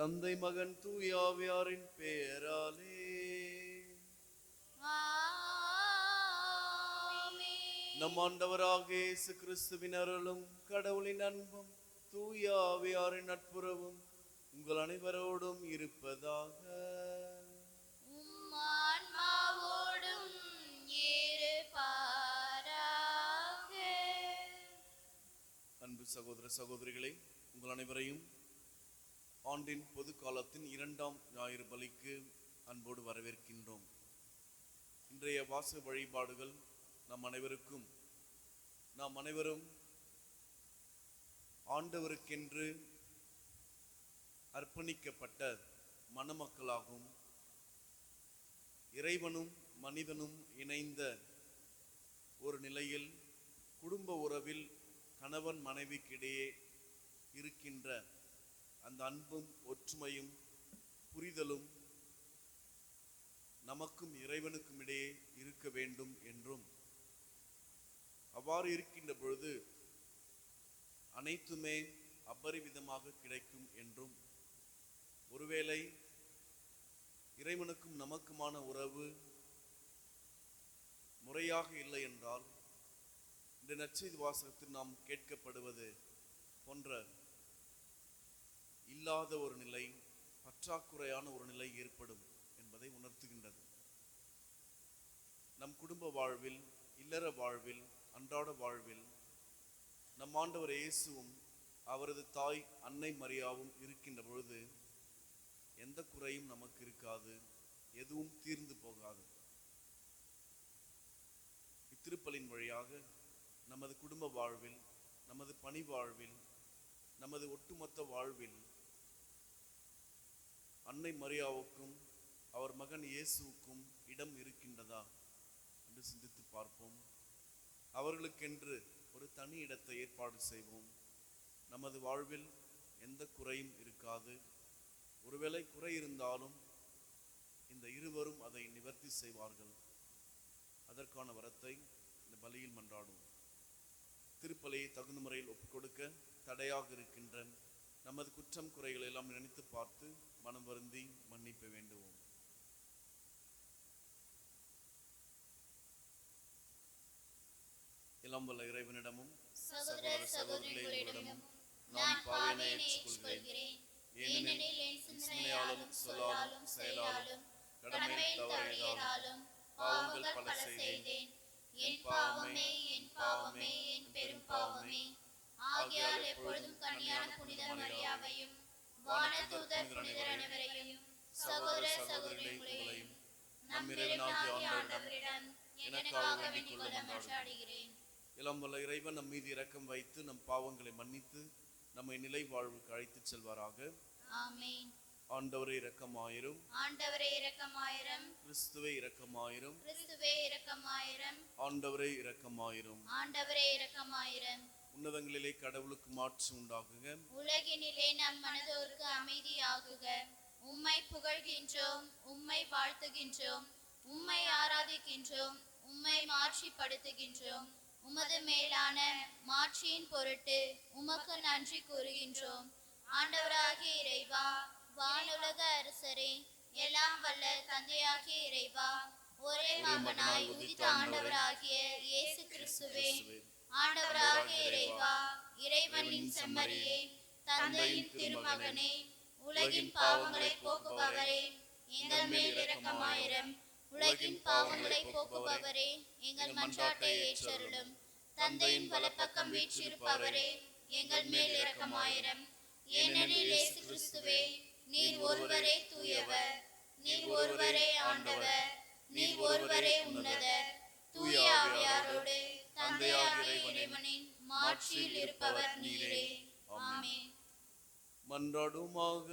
தந்தை மகன் தூயாவியாரின் பெயராலே. நம் ஆண்டவராக இயேசு கிறிஸ்துவின் அருளும் கடவுளின் அன்பும் தூயாவியாரின் நட்புறவும் உங்கள் அனைவரோடும் இருப்பதாக. அன்பு சகோதர சகோதரிகளே, உங்கள் அனைவரையும் ஆண்டின் பொது காலத்தின் 2ஆம் ஞாயிறு பலிக்கு அன்போடு வரவேற்கின்றோம். இன்றைய வாச வழிபாடுகள் நாம் அனைவரும் ஆண்டவருக்கென்று அர்ப்பணிக்கப்பட்ட மணமக்களாகும், இறைவனும் மனிதனும் இணைந்த ஒரு நிலையில் குடும்ப உறவில் கணவன் மனைவிக்கிடையே இருக்கின்ற அந்த அன்பும் ஒற்றுமையும் புரிதலும் நமக்கும் இறைவனுக்கும் இடையே இருக்க வேண்டும் என்றும், அவ்வாறு இருக்கின்ற பொழுது அனைத்துமே அபரிவிதமாக கிடைக்கும் என்றும், ஒருவேளை இறைவனுக்கும் நமக்குமான உறவு முறையாக இல்லை என்றால் இந்த நற்செய்தி வாசகத்தில் நாம் கேட்கப்படுவது போன்ற இல்லாத ஒரு நிலை, பற்றாக்குறையான ஒரு நிலை ஏற்படும் என்பதை உணர்த்துகின்றது. நம் குடும்ப வாழ்வில், இல்லற வாழ்வில், அன்றாட வாழ்வில் நம் ஆண்டவர் இயேசுவும் அவரது தாய் அன்னை மரியாவும் இருக்கின்ற பொழுது எந்த குறையும் நமக்கு இருக்காது, எதுவும் தீர்ந்து போகாது. இத்திருப்பலின் வழியாக நமது குடும்ப வாழ்வில், நமது பணி வாழ்வில், நமது ஒட்டுமொத்த வாழ்வில் அன்னை மரியாவுக்கும் அவர் மகன் இயேசுவுக்கும் இடம் இருக்கின்றதா என்று சிந்தித்து பார்ப்போம். அவர்களுக்கென்று ஒரு தனி இடத்தை ஏற்பாடு செய்வோம். நமது வாழ்வில் எந்த குறையும் இருக்காது. ஒருவேளை குறை இருந்தாலும் இந்த இருவரும் அதை நிவர்த்தி செய்வார்கள். அதற்கான வரத்தை இந்த பலியில் மன்றாடுவோம். திருப்பலியை தகுந்த முறையில் ஒப்புக்கொடுக்க தடையாக இருக்கின்ற நமது குற்றம் குறைகளை எல்லாம் நினைத்து பார்த்து மனம் வருந்தி மன்னிப்பு வேண்டுவோம். எல்லாம் வல்ல இறைவனிடமும் சகோதர சகோதரிகளிடமும் நான் பாவனை ஏற்றுக்கொள்கிறேன். ஏனெனில் என் சிந்தனையாலும் சொல்லாலும் செயலாலும் கடமை தவறினாலும் பாவங்கள் பல செய்தேன். என் பாவமே, என் பாவமே, என் பெரும் பாவமே. ஆகையால் எப்பொழுதும் கன்னியான புனித மரியாவையும் வானதூதர் புனிதர் அனைவரையும் சகோதர சகோதரிகளையும் நம் இறைவனாகிய ஆண்டவரிடம் எனக்காக வேண்டிக் கொள்ள மன்றாடுகிறேன். எல்லாம் வல்ல இறைவன் நம் மீது இரக்கம் வைத்து நம் பாவங்களை மன்னித்து நம்மை நிலை வாழ்வுக்கு அழைத்துச் செல்வாராக. ஆமென். ஆண்டவரே இரக்கமாயிரும். ஆண்டவரே இரக்கமாயிரும். கிறிஸ்துவே இரக்கமாயிரும். கிறிஸ்துவே இரக்கமாயிரும். ஆண்டவரே இரக்கமாயிரும். ஆண்டவரே இரக்கமாயிரும். உன்னதங்களிலே கடவுளுக்கு மாட்சி உண்டாகுக. உலகினிலே நம் மனதோருக்கு அமைதியாகுக. உம்மை புகழ்கின்றோம், உம்மை வாழ்த்துகின்றோம், உம்மை ஆராதிக்கின்றோம், உம்மை மாட்சிப்படுத்துகின்றோம். உமது மேலான மாட்சியின் பொருட்டு உமக்கு நன்றி கூறுகின்றோம். ஆண்டவராகிய இறைவா, வானுலக அரசரே, எல்லாம் வல்ல தந்தையாகிய இறைவா, ஒரே மகனாய் உதித்த ஆண்டவராகிய இயேசு கிறிஸ்துவே, ஆண்டவராகிய இறைவா, இறைவனின் செம்மறியே, தந்தையின் திருமகனே, உலகின் பாவங்களை போக்குபவரே, எங்கள் மேல் இரக்கமாயிரும். உலகின் பாவங்களை போக்குபவரே, எங்கள் மன்றாட்டை ஏற்றருளும். தந்தையின் வலப்பக்கம் வீற்றிருப்பவரே, எங்கள் மேல் இரக்கமாயிரும். ஏனெனில் இயேசு கிறிஸ்துவே, நீர் ஒருவரே தூயவர், நீர் ஒருவரே ஆண்டவர், நீர் ஒருவரே உன்னதர். தூய ஆவியாரோடு தந்தையாகிய இறைவனின் மாட்சியில் இருப்பவர் நீரே. ஆமென். மன்றாடுமாக.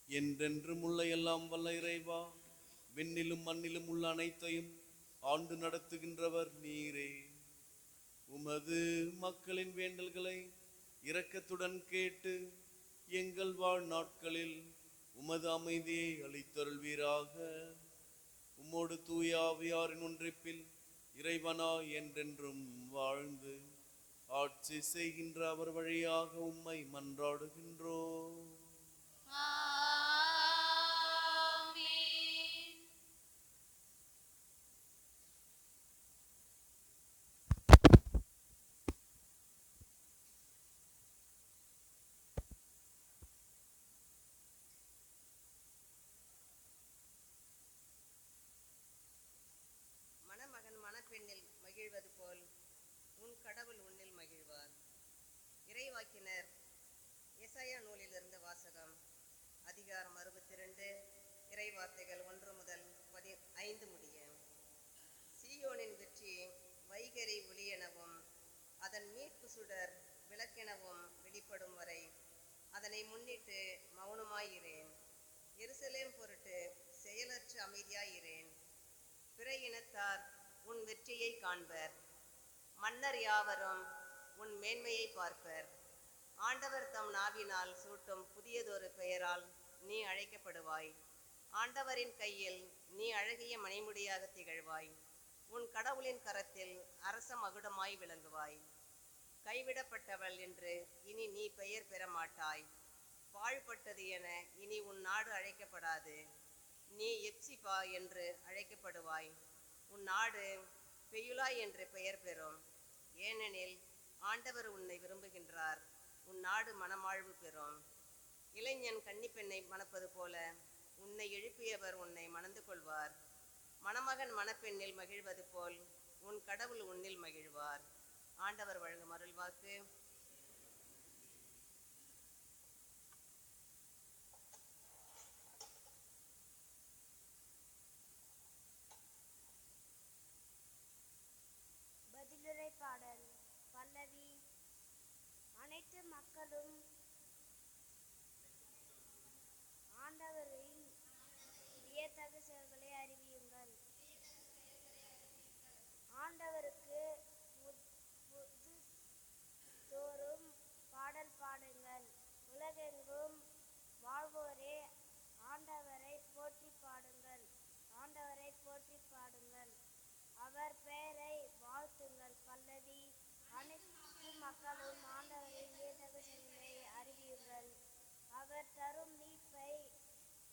என்றென்றும் உள்ள எல்லாம் வல்ல இறைவா, விண்ணிலும் மண்ணிலும் உள்ள அனைத்தையும் ஆண்டு நடத்துகின்றவர் நீரே. உமது மக்களின் வேண்டல்களை இரக்கத்துடன் கேட்டு எங்கள் வாழ்நாட்களில் உமது அமைதியை அளித்தருள்வீராக. உம்மோடு தூய ஆவியாரின் ஒன்றிப்பில் இறைவனா என்றென்றும் வாழ்ந்து ஆட்சி செய்கின்ற அவர் வழியாக உம்மை மன்றாடுகின்றோம். மணமகன் மணப்பெண்ணில் மகிழ்வது போல் உன் கடவுள் உன்னில் மகிழ்வார். இறைவாக்கினர் எசாயா நூலிலிருந்து வாசகம். அதிகாரம் 62, இறைவார்த்தைகள் 1 முதல் 5 முடிய. சீயோனின் வெற்றி வைகரி ஒளியெனவும் அதன் மீட்பு சுடர் விளக்கெனவும் வெளிப்படும் வரை அதனை முன்னிட்டு மௌனமாயிரேன். எருசலேம் பொருட்டு செயலற்ற அமைதியாயிரேன். பிற இனத்தார் உன் வெற்றியை காண்பர். மன்னர் யாவரும் உன் மேன்மையை பார்ப்பர். ஆண்டவர் தம் நாவினால் சூட்டும் புதியதொரு பெயரால் நீ அழைக்கப்படுவாய். ஆண்டவரின் கையில் நீ அழகிய மணிமுடியாக திகழ்வாய். உன் கடவுளின் கரத்தில் அரச மகுடமாய் விளங்குவாய். கைவிடப்பட்டவள் என்று இனி நீ பெயர் பெற மாட்டாய். பாழ்பட்டது என இனி உன் நாடு அழைக்கப்படாது. நீ எப்சிபா என்று அழைக்கப்படுவாய். உன் நாடு பெயுலா என்று பெயர் பெறும். ஏனெனில் ஆண்டவர் உன்னை விரும்புகின்றார். உன் நாடு மனமாழ்வு பெறும். இளைஞன் கன்னிப்பெண்ணை மணப்பது போல உன்னை எழுப்பியவர் உன்னை மணந்து கொள்வார். மணமகன் மணப்பெண்ணில் மகிழ்வது போல் உன் கடவுள் உன்னில் மகிழ்வார். ஆண்டவர் வழங்கும் அருள்வாக்கு. பதிலுரை பாடல். பல்லவி. அனைத்து மக்களும் ஆண்டவரின் வியத்தகு செயல்களை அறிவியுங்கள். ஆண்டவருக்கு தோறும் பாடல் பாடுங்கள். உலகெங்கும் வாழ்வோரே ஆண்டவரை போற்றி பாடுங்கள். ஆண்டவரை போற்றி பாடுங்கள். அவர் பெயரை வாழ்த்துங்கள். பல்லவி. அனைத்து மக்களும் ஆண்டவரின் வியத்தகு செயல்களை அறிவியுங்கள். அவர் தரும் மீட்பை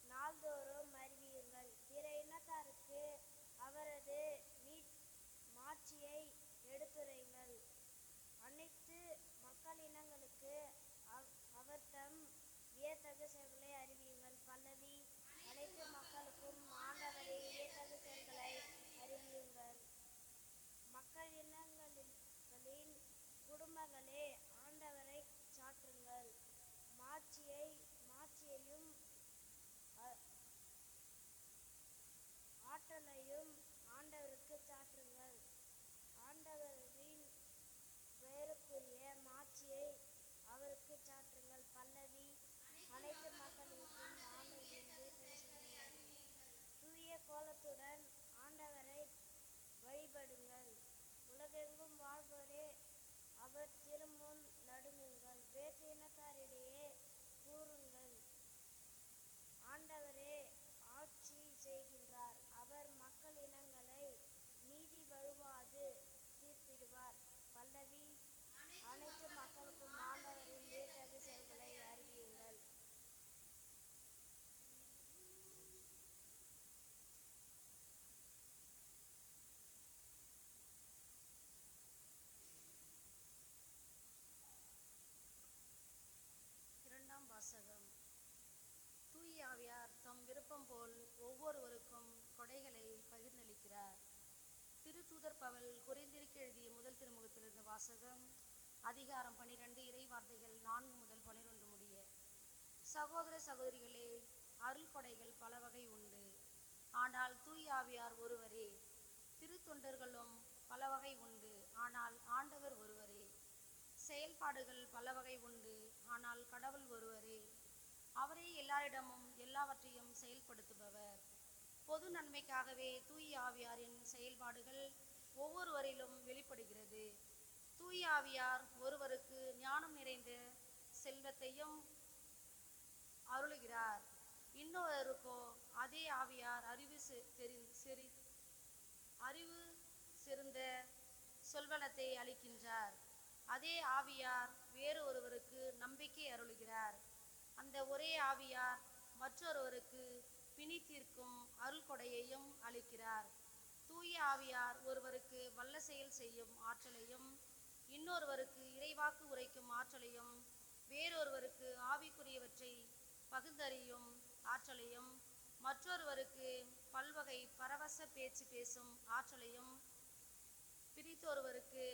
நாள்தோறும் அறிவியுங்கள். பிற இனத்தாருக்கு அவரது மாட்சியை எடுத்துரைங்கள். அனைத்து மக்களினங்களுக்கு அவர் தம் வியத்தகு செயல்களை அறிவியுங்கள். பல்லவி. அனைத்து மக்களுக்கும் ஆண்டவரின் வியத்தகு செயல்களை அறிவியுங்கள். மக்களினங்களின் குடும்பங்களே ஆண்டவரை சாற்றுங்கள். மாட்சியையும் ஆற்றலையும் ஆண்டவருக்கு சாற்றுங்கள். ஆண்டவரின் பெயருக்குரிய மாட்சியை அவருக்கு சாற்றுங்கள். பல்லவி. அனைத்து மக்களுக்கும் ஆண்டவரின் தூய கோலத்துடன் ஆண்டவரை வழிபடுங்கள். உலகெங்கும் வாழ்வோரே அவர் திருமுன் நடுங்குங்கள். வேற்று இனத்தாரிடையே கூறுங்கள். ஆண்டவரே ஆட்சி செய்கின்றார். அவர் மக்கள் இனங்களை நீதி வழுவாது தீர்ப்பிடுவார். பல்லவி. அனைத்து மக்களுக்கும் ஆண்டவரின் வியத்தகு செயல்களை அறிவியுங்கள். இரண்டாம் வாசகம். தூய ஆவியார் தம் விருப்பம் போல் ஒவ்வொருவருக்கும் கொடைகளை பகிர்ந்தளிக்கிறார். திருத்தூதர் பவுல் கொரிந்தியருக்கு எழுதிய முதல் திருமுகத்திலிருந்து வாசகம். அதிகாரம் 12, இறைவார்த்தைகள் 4 முதல் 11 முடிய. சகோதர சகோதரிகளே, அருள் கொடைகள் பல வகை உண்டு. ஆனால் தூய ஆவியார் ஒருவரே. திருத்தொண்டர்களும் பல வகை உண்டு. ஆனால் ஆண்டவர் ஒருவரே. செயல்பாடுகள் பல வகை உண்டு. ஆனால் கடவுள் ஒருவரே. அவரே எல்லாரிடமும் எல்லாவற்றையும் செயல்படுத்துபவர். பொது நன்மைக்காகவே தூய ஆவியாரின் செயல்பாடுகள் ஒவ்வொருவரிலும் வெளிப்படுகிறது. தூய ஆவியார் ஒருவருக்கு ஞானம் நிறைந்த செல்வத்தையும் அருளுகிறார். இன்னொருவருக்கோ அதே ஆவியார் அறிவு சிறந்த சொல்வனத்தை அளிக்கின்றார். அதே ஆவியார் வேறு ஒருவருக்கு நம்பிக்கை அருளுகிறார். அந்த ஒரே ஆவியார் மற்றொருவருக்கு பிணி தீர்க்கும் அருள் கொடையையும் அளிக்கிறார். தூய ஆவியார் ஒருவருக்கு வல்ல செயல் செய்யும் ஆற்றலையும், இன்னொருவருக்கு இறைவாக்கு உரைக்கும் ஆற்றலையும், வேறொருவருக்கு ஆவிக்குரியவற்றை பகுந்தறியும் ஆற்றலையும், மற்றொருவருக்கு பல்வகை பரவச பேச்சு பேசும் ஆற்றலையும், பிரித்தொருவருக்கு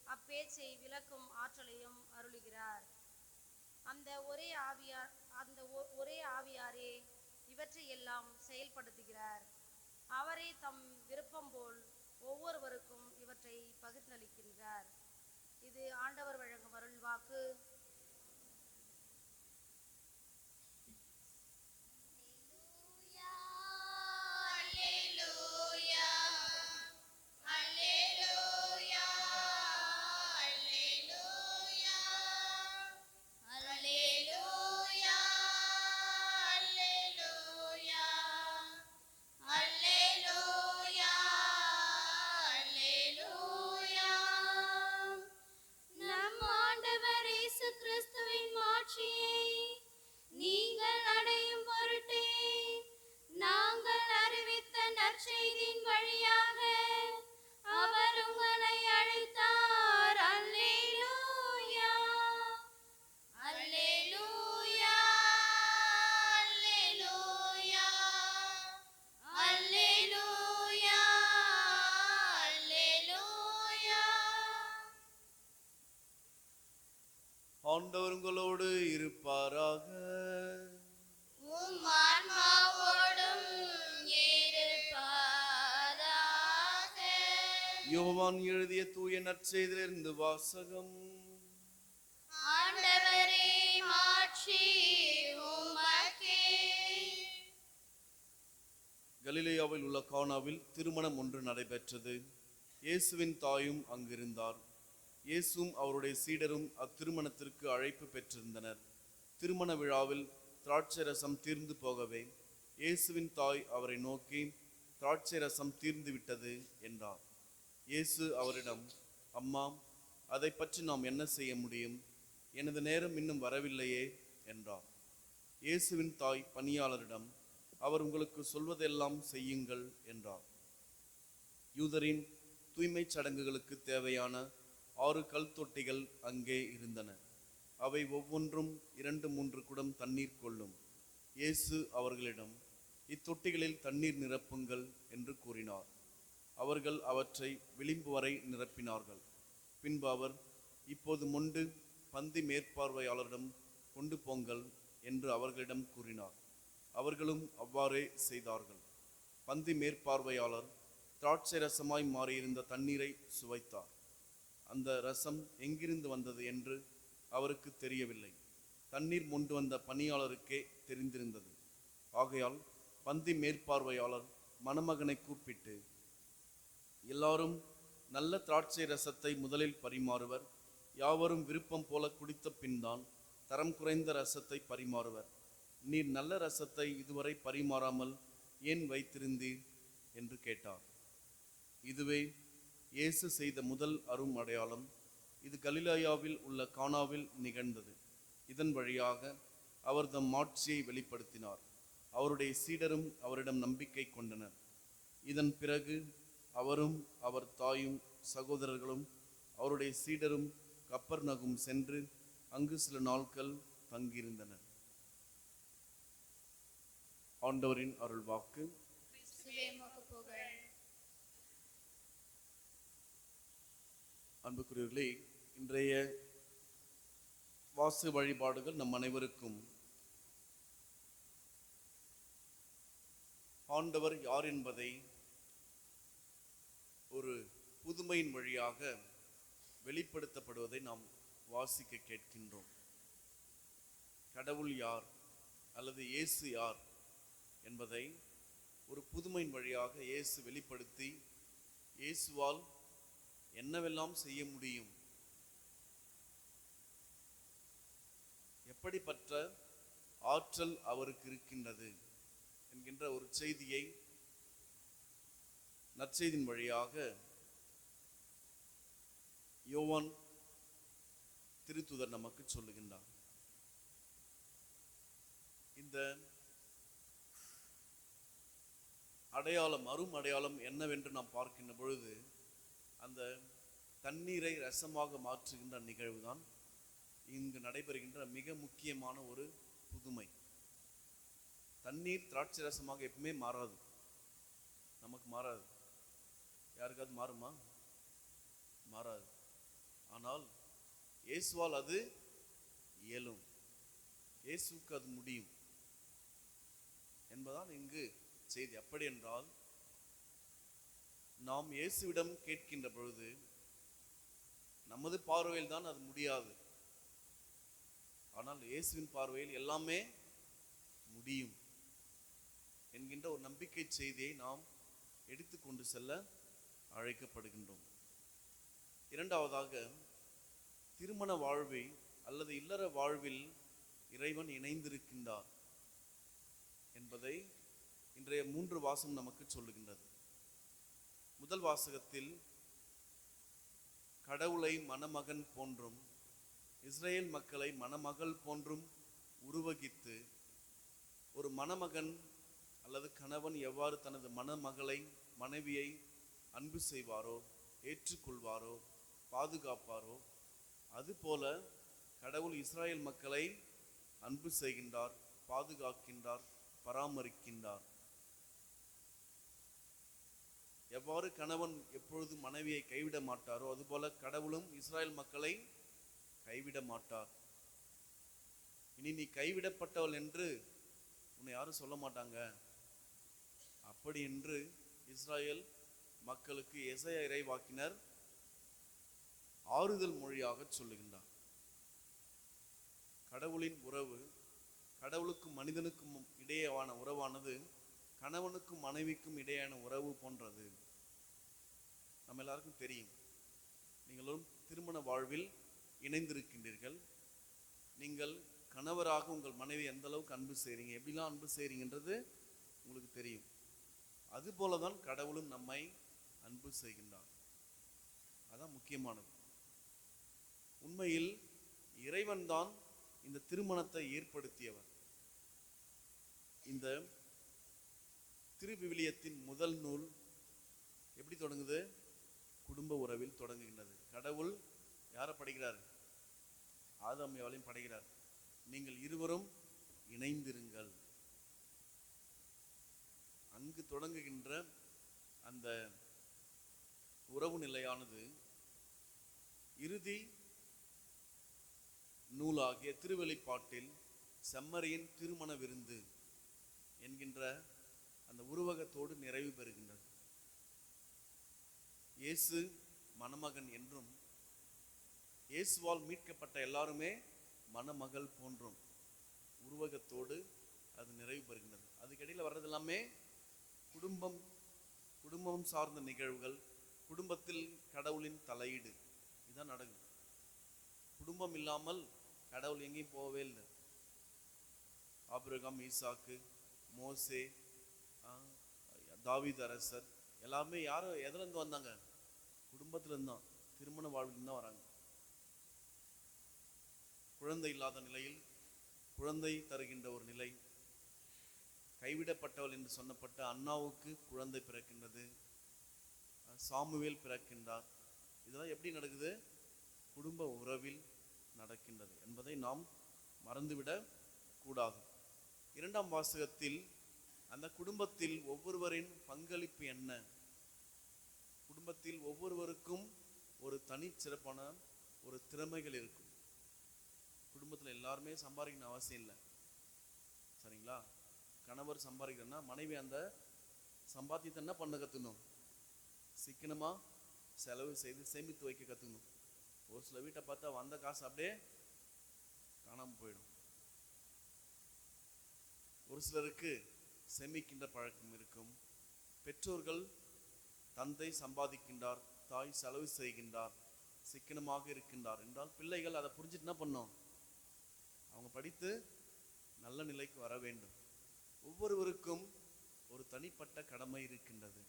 அப்பேச்சை விளக்கும் ஆற்றலையும் அருளுகிறார். அந்த ஒரே ஆவியாரே இவற்றையெல்லாம் செயல்படுத்துகிறார். அவரே தம் விருப்பம் போல் ஒவ்வொருவருக்கும் இவற்றை பகிர்ந்தளிக்கின்றார். இது ஆண்டவர் வழங்கும் அருள்வாக்கு. ஆண்டவர் உங்களோடு இருப்பாராக. உம் ஆன்மாவோடும் இருப்பாராக. யோவான் எழுதிய தூய நற்செய்தியிலிருந்து வாசகம். ஆண்டவரே மாட்சி உமக்கே. கலிலேயாவில் உள்ள கானாவில் திருமணம் ஒன்று நடைபெற்றது. இயேசுவின் தாயும் அங்கிருந்தார். இயேசுவும் அவருடைய சீடரும் அத்திருமணத்திற்கு அழைப்பு பெற்றிருந்தனர். திருமண விழாவில் திராட்சை ரசம் தீர்ந்து போகவே இயேசுவின் தாய் அவரை நோக்கி, திராட்சை ரசம் தீர்ந்து விட்டது என்றார். இயேசு அவரிடம், அம்மா, அதை பற்றி நாம் என்ன செய்ய முடியும்? எனது நேரம் இன்னும் வரவில்லையே என்றார். இயேசுவின் தாய் பணியாளரிடம், அவர் உங்களுக்கு சொல்வதெல்லாம் செய்யுங்கள் என்றார். யூதரின் தூய்மை சடங்குகளுக்கு தேவையான 6 கல் தொட்டிகள் அங்கே இருந்தன. அவை ஒவ்வொன்றும் 2-3 குடம் தண்ணீர் கொள்ளும். இயேசு அவர்களிடம், இத்தொட்டிகளில் தண்ணீர் நிரப்புங்கள் என்று கூறினார். அவர்கள் அவற்றை விளிம்பு வரை நிரப்பினார்கள். பின்பு அவர், இப்போது மொண்டு பந்தி மேற்பார்வையாளரிடம் கொண்டு போங்கள் என்று அவர்களிடம் கூறினார். அவர்களும் அவ்வாறே செய்தார்கள். பந்தி மேற்பார்வையாளர் திராட்சை ரசமாய் மாறியிருந்த தண்ணீரை சுவைத்தார். அந்த ரசம் எங்கிருந்து வந்தது என்று அவருக்கு தெரியவில்லை. தண்ணீர் மொண்டு வந்த பணியாளருக்கே தெரிந்திருந்தது. ஆகையால் பந்தி மேற்பார்வையாளர் மணமகனை கூப்பிட்டு, எல்லாரும் நல்ல திராட்சை ரசத்தை முதலில் பரிமாறுவர், யாவரும் விருப்பம் போல குடித்த பின்தான் தரம் குறைந்த ரசத்தை பரிமாறுவர். நீர் நல்ல ரசத்தை இதுவரை பரிமாறாமல் ஏன் வைத்திருந்தீர் என்று கேட்டார். இதுவே இயேசு செய்த முதல் அரும் அடையாளம். இது கலிலேயாவில் உள்ள கானாவில் நிகழ்ந்தது. இதன் வழியாக அவர் தம் மாட்சியை வெளிப்படுத்தினார். அவருடைய சீடரும் அவரிடம் நம்பிக்கை கொண்டனர். இதன் பிறகு அவரும் அவர் தாயும் சகோதரர்களும் அவருடைய சீடரும் கப்பர்நகும் சென்று அங்கு சில நாட்கள் தங்கியிருந்தனர். ஆண்டவரின் அருள்வாக்கு. அன்புக்குரியவர்களே, இன்றைய வாசு வழிபாடுகள் நம் அனைவருக்கும் ஆண்டவர் யார் என்பதை ஒரு புதுமையின் வழியாக வெளிப்படுத்தப்படுவதை நாம் வாசிக்க கேட்கின்றோம். கடவுள் யார் அல்லது இயேசு யார் என்பதை ஒரு புதுமையின் வழியாக இயேசு வெளிப்படுத்தி, இயேசுவால் என்னவெல்லாம் செய்ய முடியும், எப்படிப்பட்ட ஆற்றல் அவருக்கு இருக்கின்றது என்கின்ற ஒரு செய்தியை நற்செய்தியின் வழியாக யோவான் திருத்தூதர் நமக்கு சொல்லுகின்றார். இந்த அடையாளம், அரும் அடையாளம் என்னவென்று நாம் பார்க்கின்ற பொழுது, அந்த தண்ணீரை ரசமாக மாற்றுகின்ற நிகழ்வுதான் இங்கு நடைபெறுகின்ற மிக முக்கியமான ஒரு புதுமை. தண்ணீர் திராட்சை ரசமாக எப்பவுமே மாறாது, நமக்கு மாறாது. யாருக்காவது மாறுமா? மாறாது. ஆனால் இயேசுவால் அது இயலும், இயேசுக்கு அது முடியும் என்பதான் இங்கு செய்தி. அப்படி என்றால் நாம் இயேசுவிடம் கேட்கின்ற பொழுது நமது பார்வையில் தான் அது முடியாது, ஆனால் இயேசுவின் பார்வையில் எல்லாமே முடியும் என்கின்ற ஒரு நம்பிக்கை செய்தியை நாம் எடுத்துக்கொண்டு செல்ல அழைக்கப்படுகின்றோம். இரண்டாவதாக, திருமண வாழ்வை அல்லது இல்லற வாழ்வில் இறைவன் இணைந்திருக்கின்றார் என்பதை இன்றைய 3 வாசகம் நமக்கு சொல்லுகின்றது. முதல் வாசகத்தில் கடவுளை மணமகன் போன்றும் இஸ்ரேல் மக்களை மணமகள் போன்றும் உருவகித்து, ஒரு மணமகன் அல்லது கணவன் எவ்வாறு தனது மணமகளை மனைவியை அன்பு செய்வாரோ, ஏற்றுக்கொள்வாரோ, பாதுகாப்பாரோ, அதுபோல கடவுள் இஸ்ராயேல் மக்களை அன்பு செய்கின்றார், பாதுகாக்கின்றார், பராமரிக்கின்றார். எவ்வாறு கணவன் எப்பொழுது மனைவியை கைவிட மாட்டாரோ, அதுபோல கடவுளும் இஸ்ராயேல் மக்களை கைவிட மாட்டார். இனி நீ கைவிடப்பட்டவள் என்று உன்னை யாரும் சொல்ல மாட்டாங்க. அப்படி என்று இஸ்ராயேல் மக்களுக்கு எசையா இறைவாக்கினர் ஆறுதல் மொழியாக சொல்லுகின்றார். கடவுளின் உறவு, கடவுளுக்கும் மனிதனுக்கும் இடையேயான உறவானது கணவனுக்கும் மனைவிக்கும் இடையேயான உறவு போன்றது. நம்ம எல்லாருக்கும் தெரியும், நீங்களும் திருமண வாழ்வில் இணைந்திருக்கின்றீர்கள். நீங்கள் கணவராக உங்கள் மனைவி எந்த அளவுக்கு அன்பு செய்றீங்க, எப்படிலாம் அன்பு செய்றீங்கன்றது உங்களுக்கு தெரியும். அதுபோலதான் கடவுளும் நம்மை அன்பு செய்கின்றார். அதான் முக்கியமானது. உண்மையில் இறைவன் தான் இந்த திருமணத்தை ஏற்படுத்தியவர். இந்த திருவிவிலியத்தின் முதல் நூல் எப்படி தொடங்குது? குடும்ப உறவில் தொடங்குகின்றது. கடவுள் யாரை படைக்கிறார்? ஆதாம் ஏவாளையும் படைக்கிறார். நீங்கள் இருவரும் இணைந்திருங்கள். அங்கு தொடங்குகின்ற அந்த உறவு நிலையானது இறுதி நூலாகிய திருவெளிப்பாட்டில் செம்மறியின் திருமண விருந்து என்கின்ற அந்த உருவகத்தோடு நிறைவு பெறுகின்றது. இயேசு மணமகன் என்றும், இயேசுவால் மீட்கப்பட்ட எல்லாருமே மணமகள் போன்றும் உருவகத்தோடு அது நிறைவு பெறுகின்றது. அதுக்கிடையில் வர்றது எல்லாமே குடும்பம் சார்ந்த நிகழ்வுகள், குடும்பத்தில் கடவுளின் தலையீடு, இதுதான் நடக்குது. குடும்பம் இல்லாமல் கடவுள் எங்கேயும் போகவே இல்லை. ஆபிரகாம், ஈசாக்கு, மோசே, தாவீது அரசர் எல்லாமே யாரும் எதுலேருந்து வந்தாங்க? குடும்பத்திலிருந்து தான், திருமண வாழ்விலிருந்து தான் வராங்க. குழந்தை இல்லாத நிலையில் குழந்தை தருகின்ற ஒரு நிலை, கைவிடப்பட்டவள் என்று சொன்னப்பட்ட அன்னாவுக்கு குழந்தை பிறக்கின்றது, சாமுவேல் பிறக்கின்றார். இதெல்லாம் எப்படி நடக்குது? குடும்ப உறவில் நடக்கின்றது என்பதை நாம் மறந்துவிடக் கூடாது. இரண்டாம் வாசகத்தில் அந்த குடும்பத்தில் ஒவ்வொருவரின் பங்களிப்பு என்ன? குடும்பத்தில் ஒவ்வொருவருக்கும் ஒரு தனிச்சிறப்பான ஒரு திறமைகள் இருக்கும். குடும்பத்தில் எல்லாருமே சம்பாதிக்கணும் அவசியம் இல்லை, சரிங்களா? கணவர் சம்பாதிக்கிறன்னா மனைவி அந்த சம்பாத்தியத்தை என்ன பண்ண கற்றுக்கணும்? சிக்கனமாக செலவு செய்து சேமித்து வைக்க கற்றுக்கணும். ஒரு சில வீட்டை பார்த்தா வந்த காசு அப்படியே காணாமல் போயிடும். ஒரு சிலருக்கு சேமிக்கின்ற பழக்கம் இருக்கும். பெற்றோர்கள், தந்தை சம்பாதிக்கின்றார், தாய் செலவு செய்கின்றார், சிக்கனமாக இருக்கின்றார் என்றால் பிள்ளைகள் அதை புரிஞ்சுட்டு என்ன பண்ணோம்? அவங்க படித்து நல்ல நிலைக்கு வர வேண்டும். ஒவ்வொருவருக்கும் ஒரு தனிப்பட்ட கடமை இருக்கின்றது.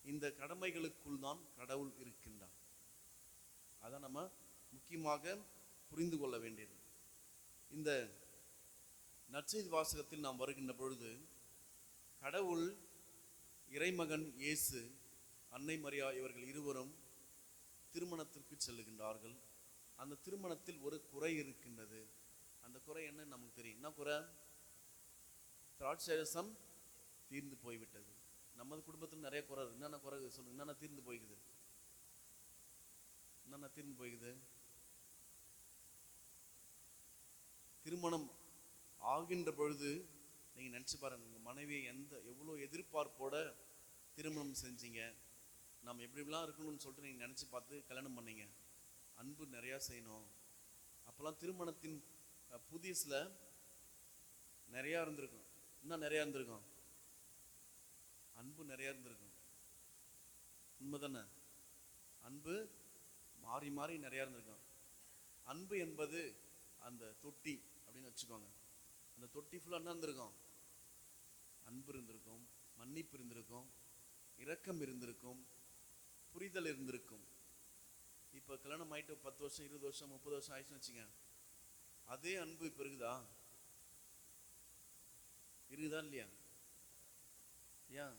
இந்த கடமைகளுக்குள் தான் கடவுள் இருக்கின்றார். அதான் நம்ம முக்கியமாக புரிந்து கொள்ள வேண்டியது. இந்த நற்செய்தி வாசகத்தில் நாம் வருகின்ற பொழுது கடவுள், இறைமகன் இயேசு, அன்னை மரியா இவர்கள் இருவரும் திருமணத்திற்கு செல்லுகின்றார்கள். அந்த திருமணத்தில் ஒரு குறை இருக்கின்றது. அந்த குறை என்ன நமக்கு தெரியும். என்ன குறை? திராட்சரசம் தீர்ந்து போய்விட்டது. நமது குடும்பத்தில் நிறைய குறை இருக்கு. என்னென்ன குறை சொல்லுங்க, என்னென்ன தீர்ந்து போய்க்குது? என்னென்ன தீர்ந்து போய்க்குது? திருமணம் ஆகின்ற பொழுது நீங்க நினைச்சு பாருங்க, உங்க மனைவியை எவ்வளோ எதிர்பார்ப்போட திருமணம் செஞ்சீங்க, நாம் எப்படிலாம் இருக்கணும்னு சொல்லிட்டு நீங்க நினைச்சு பார்த்து கல்யாணம் பண்ணீங்க. அன்பு நிறையா செய்யணும். அப்போல்லாம் திருமணத்தின் புதியசில் நிறையா இருந்திருக்கும். இன்னும் நிறையா இருந்திருக்கும். அன்பு நிறையா இருந்திருக்கும். உண்மைதானே? அன்பு மாறி மாறி நிறையா இருந்திருக்கும். அன்பு என்பது அந்த தொட்டி அப்படின்னு வச்சுக்கோங்க. அந்த தொட்டி ஃபுல்லாக என்ன இருந்திருக்கும்? அன்பு இருந்திருக்கும், மன்னிப்பு இருந்திருக்கும், இரக்கம் இருந்திருக்கும், புரிதல் இருந்திருக்கும். இப்போ கல்யாணம் ஆகிட்டு 10 வருஷம் 20 வருஷம் 30 வருஷம் ஆயிடுச்சுன்னு வச்சுங்க, அதே அன்பு இப்போ இருக்குதா? இருக்குதா இல்லையா? ஏன்?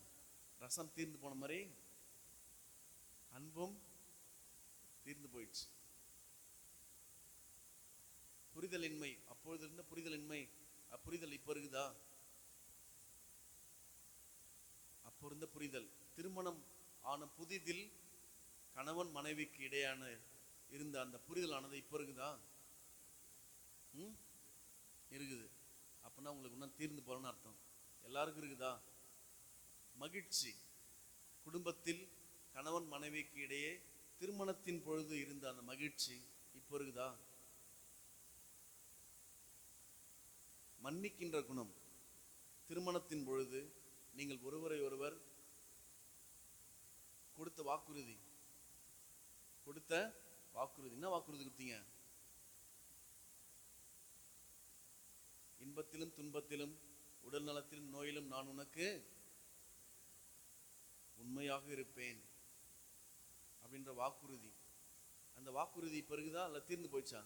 ரசம் தீர்ந்து போன மாதிரி அன்பும் தீர்ந்து போயிடுச்சு. புரிதலின்மை, அப்பொழுது இருந்த புரிதலின்மை, புரிதல் இப்போ இருக்குதா? அப்போ இருந்த புரிதல், திருமணம் ஆன புதிதில் கணவன் மனைவிக்கு இடையான இருந்த அந்த புரிதலானது இப்போ இருக்குதா? இருக்குது. அப்படின்னா உங்களுக்கு இன்னும் தீர்ந்து போறன்னு அர்த்தம். எல்லாருக்கும் இருக்குதா? மகிழ்ச்சி, குடும்பத்தில் கணவன் மனைவிக்கு இடையே திருமணத்தின் பொழுது இருந்த அந்த மகிழ்ச்சி இப்போ இருக்குதா? மன்னிக்கின்ற குணம், திருமணத்தின் பொழுது நீங்கள் ஒருவரை ஒருவர் கொடுத்த வாக்குறுதி, என்ன வாக்குறுதி கொடுத்தீங்க? இன்பத்திலும் துன்பத்திலும் உடல் நலத்திலும் நோயிலும் நான் உனக்கு உண்மையாக இருப்பேன் அப்படின்ற வாக்குறுதி. அந்த வாக்குறுதி இப்ப இருக்குதா இல்ல தீர்ந்து போயிடுச்சா?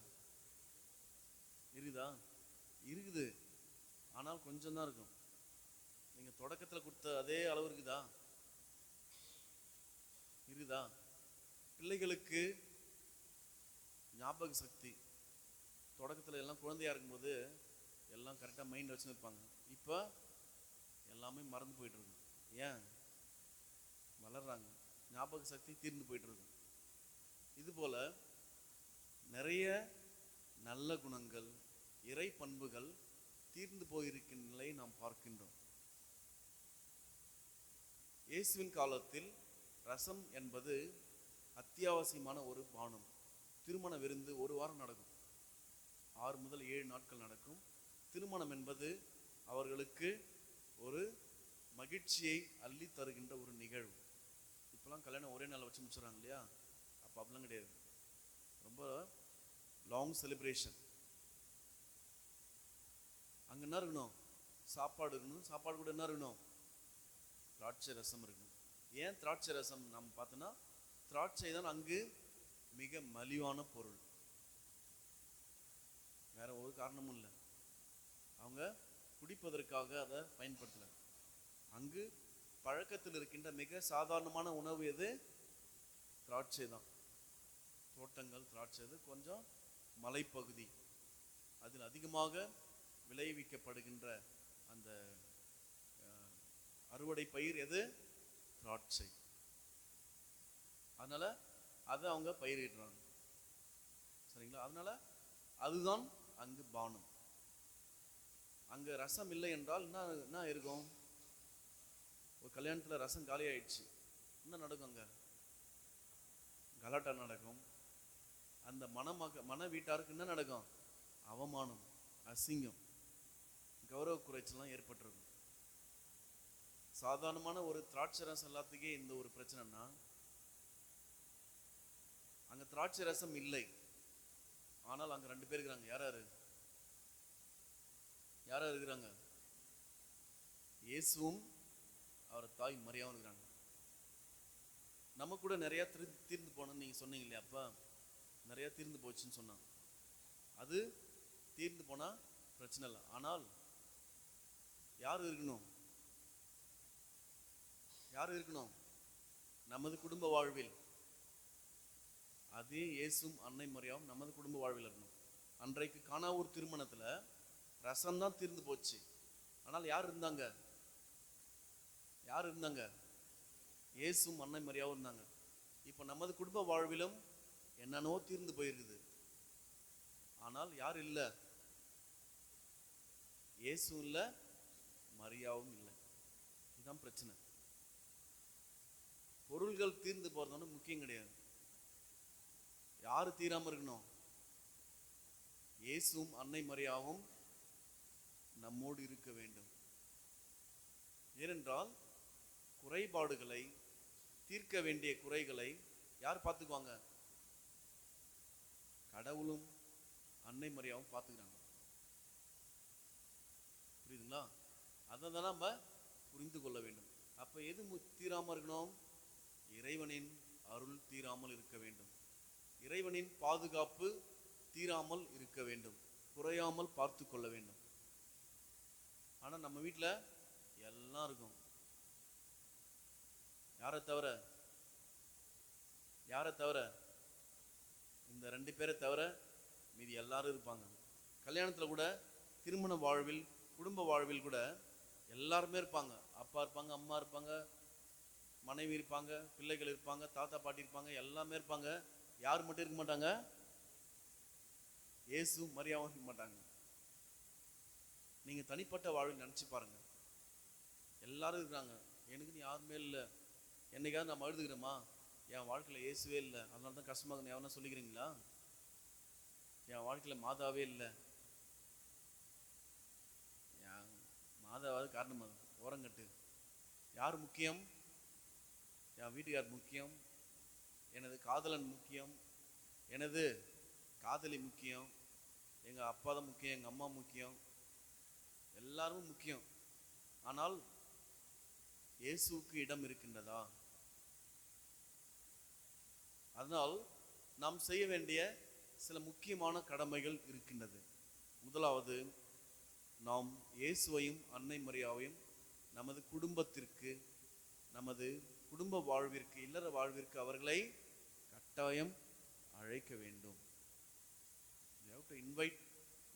இருக்குதா? இருக்குது. ஆனால் கொஞ்சம் தான் இருக்கும். நீங்க தொடக்கத்துல கொடுத்த அதே அளவு இருக்குதா? இருக்குதா? பிள்ளைகளுக்கு ஞாபக சக்தி தொடக்கத்துல எல்லாம் குழந்தையா இருக்கும்போது எல்லாம் கரெக்டா மைண்ட் வச்சுன்னு இருப்பாங்க. இப்போ எல்லாமே மறந்து போயிட்டு இருக்கு. ஏன்? வளர்றாங்க, ஞாபக சக்தி தீர்ந்து போயிட்டு இருக்கு. இது போல நிறைய நல்ல குணங்கள், இறை பண்புகள் தீர்ந்து போயிருக்கின்ற நிலையை நாம் பார்க்கின்றோம். இயேசுவின் காலத்தில் ரசம் என்பது அத்தியாவசியமான ஒரு பானம். திருமண விருந்து ஒரு வாரம் நடக்கும், 6 முதல் 7 நாட்கள் நடக்கும். திருமணம் என்பது அவர்களுக்கு ஒரு மகிழ்ச்சியை அள்ளி தருகின்ற ஒரு நிகழ்வு. இப்போலாம் கல்யாணம் ஒரே நாள் வச்சு முடிச்சுறாங்க இல்லையா? அப்போ அப்படிலாம் கிடையாது. ரொம்ப லாங் செலிப்ரேஷன். அங்கே என்ன இருக்கணும்? சாப்பாடு இருக்கணும். சாப்பாடு கூட என்ன இருக்கணும்? திராட்சை ரசம் இருக்கணும். ஏன் திராட்சை ரசம் நம்ம பார்த்தோன்னா, திராட்சை தான் அங்கு மிக மலிவான பொருள். வேற ஒரு காரணமும் இல்லை. அவங்க குடிப்பதற்காக அதை பயன்படுத்தல. அங்கு பழக்கத்தில் இருக்கின்ற மிக சாதாரணமான உணவு எது? திராட்சை தான். தோட்டங்கள் திராட்சை, இது கொஞ்சம் மலைப்பகுதி, அதில் அதிகமாக விளைவிக்கப்படுகின்ற அந்த அறுவடை பயிர் எது? திராட்சை. அதனால அதை அவங்க பயிரிடுறாங்க. சரிங்களா? அதனால அதுதான் அங்கு பானம். அங்க ரசம் இல்லை என்றால் என்ன இருக்கும்? ஒரு கல்யாணத்துல ரசம் காலி ஆயிடுச்சு, என்ன நடக்கும்? அங்க கலாட்டா நடக்கும். அந்த மன வீட்டாருக்கு என்ன நடக்கும்? அவமானம், அசிங்கம், கௌரவ குறைச்சலாம் ஏற்பட்டிருக்கும். சாதாரணமான ஒரு திராட்சை ரசம் எல்லாத்துக்கே இந்த ஒரு பிரச்சனைனா, அங்க திராட்சை ரசம் இல்லை, ஆனால் அங்க 2 பேர் இருக்கிறாங்க. யாரா இருக்கிறாங்க? இயேசுவும் அவர் தாய் மரியாவும் இருக்கிறாங்க. நம்ம கூட நிறைய தீர்ந்து போனோம்னு நீங்க சொன்னீங்க இல்லையா? அப்ப நிறைய தீர்ந்து போச்சுன்னு சொன்னான். அது தீர்ந்து போனா பிரச்சனை இல்லை. ஆனால் யார் இருக்கணும்? யார் இருக்கணும்? நமது குடும்ப வாழ்வில் அதே இயேசும் அன்னை மரியாவும் நமது குடும்ப வாழ்வில் இருக்கணும். அன்றைக்கு கானாவூர் திருமணத்துல ரசம்தான் தீர்ந்து போச்சு. ஆனால் யார் இருந்தாங்க? யார் இருந்தாங்க? இயேசும் அன்னை மரியாவும் இருந்தாங்க. இப்போ நமது குடும்ப வாழ்விலும் என்னன்னோ தீர்ந்து போயிருக்குது. ஆனால் யார் இல்லை? இயேசும் இல்லை, மரியாவும் இல்லை. இதுதான் பிரச்சனை. பொருள்கள் தீர்ந்து போறதோட முக்கியம் கிடையாது. யாரு தீராம இருக்கணும்? இயேசுவும் அன்னை மரியாவும் நம்மோடு இருக்க வேண்டும். ஏனென்றால் குறைபாடுகளை, தீர்க்க வேண்டிய குறைகளை யார் பார்த்துக்குவாங்க? கடவுளும் அன்னை மரியாவும் பார்த்துக்கிறாங்க. புரியுதுங்களா? அதை தான் நம்ம புரிந்து கொள்ள வேண்டும். அப்ப எது தீராம இருக்கணும்? இறைவனின் அருள் தீராமல் இருக்க வேண்டும். இறைவனின் பாதுகாப்பு தீராமல் இருக்க வேண்டும். குறையாமல் பார்த்து கொள்ள வேண்டும். ஆனா நம்ம வீட்டில் எல்லாம் இருக்கும். யாரை தவிர? யாரை தவிர? இந்த 2 பேரை தவிர மீதி எல்லாரும் இருப்பாங்க. கல்யாணத்துல கூட, திருமண வாழ்வில், குடும்ப வாழ்வில் கூட எல்லாருமே இருப்பாங்க. அப்பா இருப்பாங்க, அம்மா இருப்பாங்க, மனைவி இருப்பாங்க, பிள்ளைகள் இருப்பாங்க, தாத்தா பாட்டி இருப்பாங்க, எல்லாமே இருப்பாங்க. யார் மட்டும் இருக்க மாட்டாங்க? இயேசு மரியாவும் இருக்க மாட்டாங்க. நீங்க தனிப்பட்ட வாழ்வில் நினைச்சு பாருங்க. எல்லாரும் இருக்காங்க, எனக்குன்னு யாருமே இல்லை. என்னைக்காவது நம்ம அழுதுகிறோமா? என் வாழ்க்கையில இயேசுவே இல்லை, அதனால தான் கஷ்டமாகுன்னு எவனா சொல்லிக்கிறீங்களா? என் வாழ்க்கையில மாதாவே இல்லை, மாதாவாவது காரணமாக ஓரங்கட்டு. யார் முக்கியம்? என் வீட்டுக்கார் முக்கியம், எனது காதலன் முக்கியம், எனது காதலி முக்கியம், எங்க அப்பா தான் முக்கியம், எங்க அம்மா முக்கியம், எல்லாரும் முக்கியம். ஆனால் இயேசுவுக்கு இடம் இருக்கின்றதா? அதனால் நாம் செய்ய வேண்டிய சில முக்கியமான கடமைகள் இருக்கின்றது. முதலாவது, நாம் இயேசுவையும் அன்னை மரியாவையும் நமது குடும்பத்திற்கு, நமது குடும்ப வாழ்விற்கு, இல்லற வாழ்விற்கு அவர்களை கட்டாயம் அழைக்க வேண்டும். You have to invite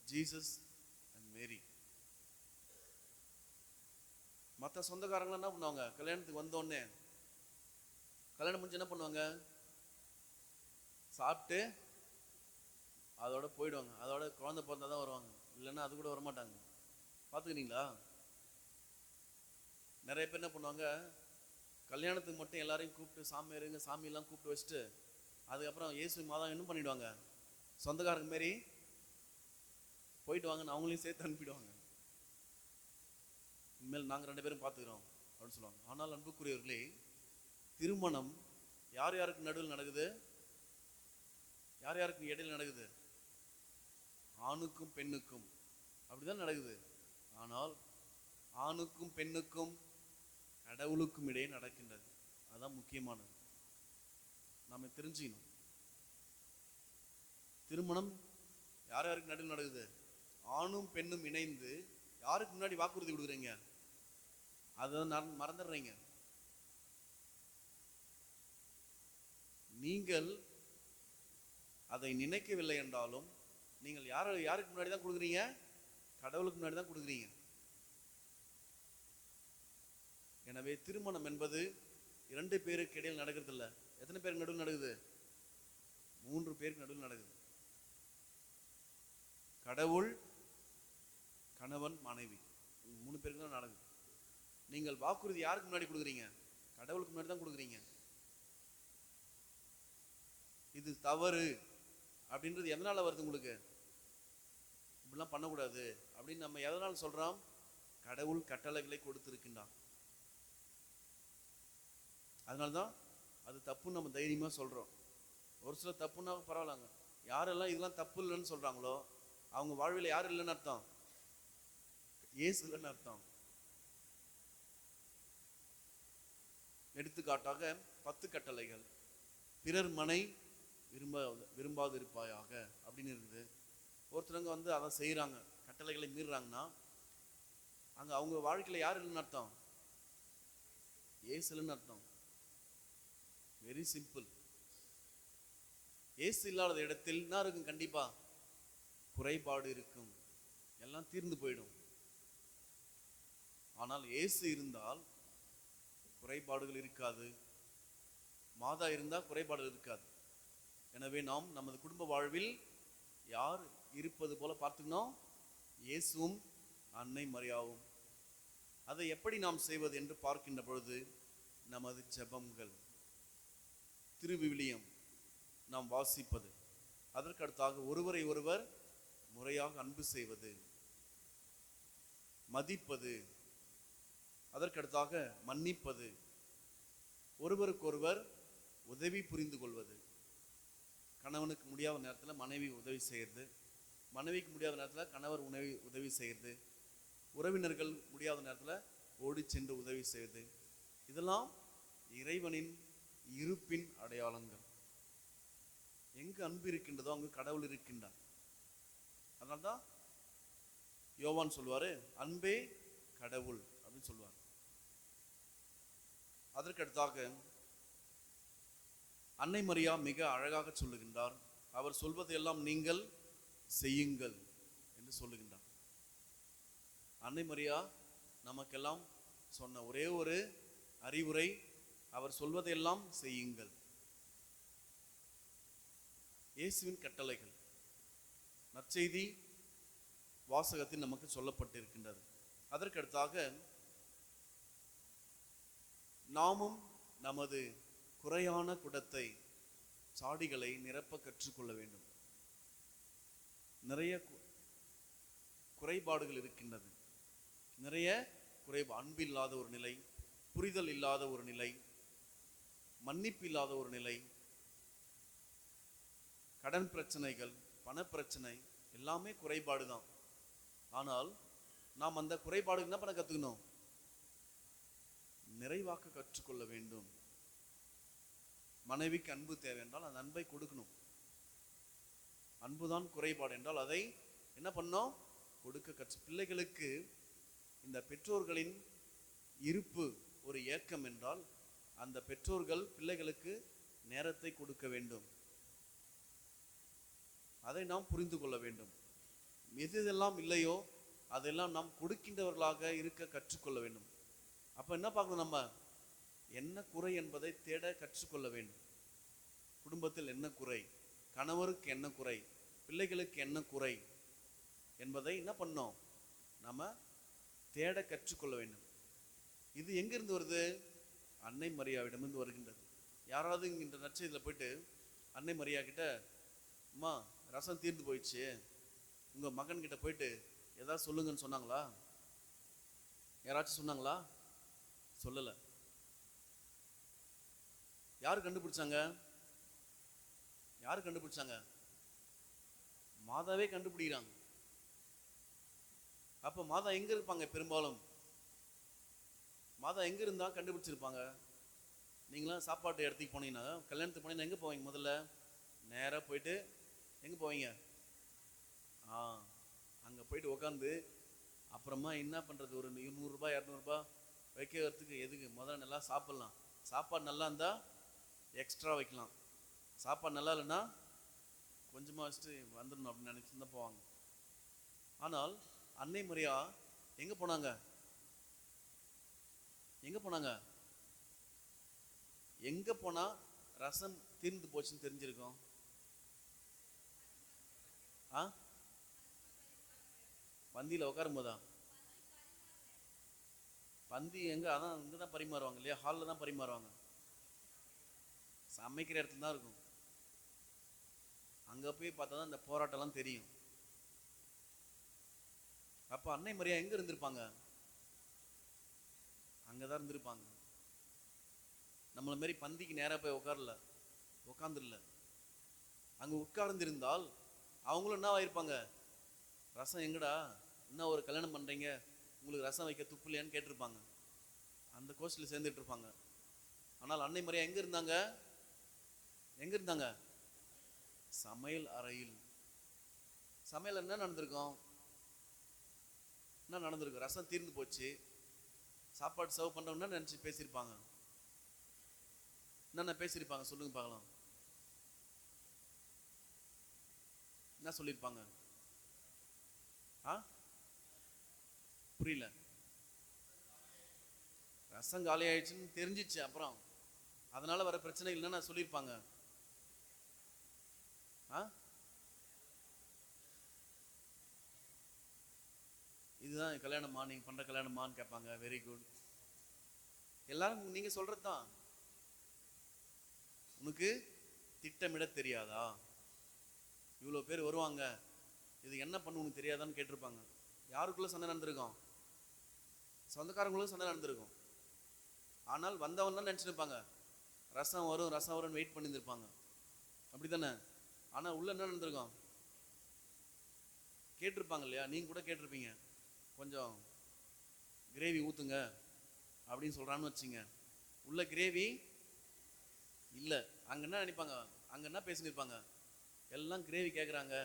Jesus and Mary. மற்ற சொந்தக்காரங்க என்ன பண்ணுவாங்க? கல்யாணத்துக்கு வந்தோடனே, கல்யாணம் முடிஞ்சு என்ன பண்ணுவாங்க? சாப்பிட்டு அதோட போயிடுவாங்க. அதோட குழந்தை பிறந்தா தான் வருவாங்க, இல்லைன்னா அது கூட வரமாட்டாங்க. பார்த்துக்கிறீங்களா? நிறைய பேர் என்ன பண்ணுவாங்க? கல்யாணத்துக்கு மட்டும் எல்லாரையும் கூப்பிட்டு சாமி இருங்க, சாமியெல்லாம் கூப்பிட்டு வச்சுட்டு அதுக்கப்புறம் இயேசு மாதம் என்ன பண்ணிடுவாங்க? சொந்தக்காரங்க மாரி போயிட்டு வாங்கன்னு அவங்களையும் சேர்த்து அனுப்பிடுவாங்க. இனிமேல் நாங்கள் 2 பேரும் பார்த்துக்கிறோம் அப்படின்னு சொல்லுவாங்க. ஆனால் அன்புக்குரியவர்களே, திருமணம் யார் யாருக்கு நடுவில் நடக்குது? யார் யாருக்கு இடையில் நடக்குது? ஆணுக்கும் பெண்ணுக்கும். அப்படிதான் நடக்குது. ஆனால் ஆணுக்கும் பெண்ணுக்கும் கடவுளுக்கும் இடையே நடக்கின்றது. அதான் முக்கியமானது. நாம தெரிஞ்சுக்கணும். திருமணம் யார் யாருக்கு நடுவில் நடக்குது? ஆணும் பெண்ணும் இணைந்து யாருக்கு முன்னாடி வாக்குறுதி கொடுக்குறீங்க? அதை மறந்துடுறீங்க. நீங்கள் அதை நினைக்கவில்லை என்றாலும் நீங்கள் யாருக்கு முன்னாடி தான் கொடுக்குறீங்க? கடவுளுக்கு முன்னாடி தான் கொடுக்குறீங்க. எனவே திருமணம் என்பது 2 பேருக்கு இடையில் நடக்கிறது இல்லை. எத்தனை பேருக்கு நடுவில் நடக்குது? 3 பேருக்கு நடுவில் நடக்குது. கடவுள், கணவன், மனைவி, 3 பேருக்கு தான் நடக்குது. நீங்கள் வாக்குறுதி யாருக்கு முன்னாடி கொடுக்குறீங்க? கடவுளுக்கு முன்னாடி தான் கொடுக்குறீங்க. இது தவறு அப்படின்றது எதனால வருது உங்களுக்கு? இப்படிலாம் பண்ணக்கூடாது அப்படின்னு நம்ம எதனால சொல்றோம்? கடவுள் கட்டளைகளை கொடுத்திருக்கின்றான். அதனால்தான் அது தப்புன்னு நம்ம தைரியமா சொல்றோம். ஒரு சில தப்புன்னா பரவாயில்லங்க. யாரெல்லாம் இதெல்லாம் தப்பு இல்லைன்னு சொல்றாங்களோ அவங்க வாழ்வில் யார் இல்லைன்னு அர்த்தம்? இயேசு இல்லைன்னு அர்த்தம். எடுத்துக்காட்டாக 10 கட்டளைகள். பிறர் மனை விரும்பாது இருப்பாயாக அப்படின்னு இருக்குது. ஒருத்தவங்க வந்து அதை செய்கிறாங்க, கட்டளைகளை மீறுறாங்கன்னா அங்கே அவங்க வாழ்க்கையில் யார் இல்லைன்னு அர்த்தம்? ஏசு இல்லைன்னு அர்த்தம். Very simple. ஏசு இல்லாத இடத்தில் என்ன இருக்கும்? கண்டிப்பா குறைபாடு இருக்கும், எல்லாம் தீர்ந்து போயிடும். ஆனால் ஏசு இருந்தால் குறைபாடுகள் இருக்காது, மாதா இருந்தால் குறைபாடுகள் இருக்காது. எனவே நாம் நமது குடும்ப வாழ்வில் யார் இருப்பது போல பார்த்துக்கணும்? இயேசுவும் அன்னை மரியாவும். அதை எப்படி நாம் செய்வது என்று பார்க்கின்ற பொழுது நமது ஜெபங்கள், திருவிவிலியம் நாம் வாசிப்பது, அதற்கடுத்தாக ஒருவரை ஒருவர் முறையாக அன்பு செய்வது, மதிப்பது, அதற்கடுத்தாக மன்னிப்பது, ஒருவருக்கொருவர் உதவி புரிந்து கொள்வது. கணவனுக்கு முடியாத நேரத்தில் மனைவி உதவி செய்கிறது, மனைவிக்கு முடியாத நேரத்தில் கணவர் உதவி செய்கிறது, உறவினர்கள் முடியாத நேரத்தில் ஓடி சென்று உதவி செய்வது. இதெல்லாம் இறைவனின் இருப்பின் அடையாளங்கள். எங்கு அன்பு இருக்கின்றதோ அங்கு கடவுள் இருக்கின்றார். அதனால்தான் யோவான் சொல்வாரு, அன்பே கடவுள் அப்படின்னு சொல்லுவார். அதற்கடுத்தாக அன்னை மரியா மிக அழகாக சொல்லுகின்றார், அவர் சொல்வதையெல்லாம் நீங்கள் செய்யுங்கள் என்று சொல்லுகின்றார். அன்னை மரியா நமக்கெல்லாம் சொன்ன ஒரே ஒரு அறிவுரை, அவர் சொல்வதையெல்லாம் செய்யுங்கள். இயேசுவின் கட்டளைகள் நற்செய்தி வாசகத்தில் நமக்கு சொல்லப்பட்டிருக்கின்றது. அதற்கடுத்தாக நாமும் நமது குறையான குடத்தை, சாடிகளை நிரப்ப கற்றுக்கொள்ள வேண்டும். நிறைய குறைபாடுகள் இருக்கின்றது, நிறைய அன்பு இல்லாத ஒரு நிலை, புரிதல் இல்லாத ஒரு நிலை, மன்னிப்பு இல்லாத ஒரு நிலை, கடன் பிரச்சனைகள், பணப்பிரச்சனை எல்லாமே குறைபாடு தான். ஆனால் நாம் அந்த குறைபாடு என்ன பண்ண கற்றுக்கணும்? நிறைவாக்க கற்றுக்கொள்ள வேண்டும். மனைவிக்கு அன்பு தேவை என்றால் அந்த அன்பை கொடுக்கணும். அன்புதான் குறைபாடு என்றால் அதை என்ன பண்ணோம்? கொடுக்க பிள்ளைகளுக்கு இந்த பெற்றோர்களின் இருப்பு ஒரு ஏக்கம் என்றால் அந்த பெற்றோர்கள் பிள்ளைகளுக்கு நேரத்தை கொடுக்க வேண்டும். அதை நாம் புரிந்து கொள்ள வேண்டும். எதெல்லாம் இல்லையோ அதெல்லாம் நாம் கொடுக்கின்றவர்களாக இருக்க கற்றுக்கொள்ள வேண்டும். அப்ப என்ன பார்க்கணும்? நம்ம என்ன குறை என்பதை தேட கற்றுக்கொள்ள வேண்டும். குடும்பத்தில் என்ன குறை, கணவருக்கு என்ன குறை, பிள்ளைகளுக்கு என்ன குறை என்பதை என்ன பண்ணோம்? நம்ம தேட கற்றுக்கொள்ள வேண்டும். இது எங்கிருந்து வருது? அன்னை மரியாவிடமிருந்து வருகின்றது. யாராவது இங்கின்ற நற்செய்தியில் போயிட்டு அன்னை மரியா கிட்ட, அம்மா ரசம் தீர்ந்து போயிடுச்சு, உங்க மகன் கிட்ட போயிட்டு ஏதாவது சொல்லுங்கன்னு சொன்னாங்களா? யாராச்சும் சொன்னாங்களா? சொல்லல. யாரு கண்டுபிடிச்சாங்க? யாரு கண்டுபிடிச்சாங்க? மாதாவே கண்டுபிடிக்கிறாங்க. அப்ப மாதா எங்க இருப்பாங்க? பெரும்பாலும் மாதா எங்க இருந்தா கண்டுபிடிச்சிருப்பாங்க? நீங்களாம் சாப்பாட்டு இடத்துக்கு போனீங்கன்னா, கல்யாணத்துக்கு போனீங்கன்னா எங்க போவீங்க? முதல்ல நேரா போயிட்டு எங்க போவீங்க? அங்க போயிட்டு உட்காந்து அப்புறமா என்ன பண்றது, ஒரு 100 ரூபாய் 200 ரூபாய் வைக்கிறதுக்கு எதுக்கு? முதல்ல நல்லா சாப்பிடலாம். சாப்பாடு நல்லா இருந்தா எக்ஸ்ட்ரா வைக்கலாம், சாப்பாடு நல்லா இல்லைன்னா கொஞ்சமாக வச்சுட்டு வந்துடணும் அப்படின்னு நினைச்சுதான் போவாங்க. ஆனால் அன்னை மரியா எங்க போனாங்க? எங்க போனாங்க? எங்க போனா ரசம் தீர்ந்து போச்சுன்னு தெரிஞ்சிருக்கும்? பந்தியில் உட்காரும் போதா? பந்தி எங்க? அதான் இங்கே தான் பரிமாறுவாங்க இல்லையா? ஹாலில் தான் பரிமாறுவாங்க. சமைக்கிற இடத்துல தான் இருக்கும். அங்கே போய் பார்த்தா தான் இந்த போராட்டம்லாம் தெரியும். அப்போ அன்னை மரியா எங்கே இருந்திருப்பாங்க? அங்கே தான் இருந்திருப்பாங்க. நம்மளை மாரி பந்திக்கு நேராக போய் உட்காந்துடல. அங்கே உட்கார்ந்திருந்தால் அவங்களும் என்ன ஆயிருப்பாங்க? ரசம் எங்கடா, என்ன ஒரு கல்யாணம் பண்ணுறீங்க, உங்களுக்கு ரசம் வைக்க துப்பு இல்லையான்னு கேட்டிருப்பாங்க. அந்த கோஷ்டில் சேர்ந்துட்டு இருப்பாங்க. ஆனால் அன்னை மரியா எங்கே இருந்தாங்க? எங்கே இருந்தாங்க? சமையல் அறையில். சமையல் என்ன நடந்திருக்கும்? என்ன நடந்திருக்கும்? ரசம் தீர்ந்து போச்சு, சாப்பாடு சர்வ் பண்றவங்க என்ன நினைச்சு பேசியிருப்பாங்க? என்னென்ன பேசியிருப்பாங்க சொல்லுங்க பார்க்கலாம். என்ன சொல்லியிருப்பாங்க? புரியல. ரசம் காலி ஆயிடுச்சுன்னு தெரிஞ்சிச்சு, அப்புறம் அதனால வர பிரச்சனை இல்லைன்னா சொல்லியிருப்பாங்க. இதுதான் கல்யாணமா, நீங்க பண்ற கல்யாணமான்னு கேட்பாங்க. Very good. எல்லாரும் நீங்க சொல்றதுதான். உனக்கு திட்டமிட தெரியாதா? இவ்வளோ பேர் வருவாங்க, இது என்ன பண்ணு உனக்கு தெரியாதான்னு கேட்டிருப்பாங்க. யாருக்குள்ள சண்டை நடந்திருக்கும்? சொந்தக்காரங்களும் சண்டை நடந்திருக்கும். ஆனால் வந்தவன் தான் நினச்சிருப்பாங்க ரசம் வரும் ரசம் வரும்னு வெயிட் பண்ணியிருந்திருப்பாங்க. அப்படி தானே? ஆனால் உள்ள என்ன நடந்திருக்கும்? கேட்டிருப்பாங்க இல்லையா? நீங்கள் கூட கேட்டிருப்பீங்க, கொஞ்சம் கிரேவி ஊற்றுங்க அப்படின்னு சொல்கிறான்னு வச்சுங்க. உள்ள கிரேவி இல்லை. அங்கே என்ன நினைப்பாங்க? அங்கே என்ன பேசினிருப்பாங்க? எல்லாம் கிரேவி கேட்குறாங்க,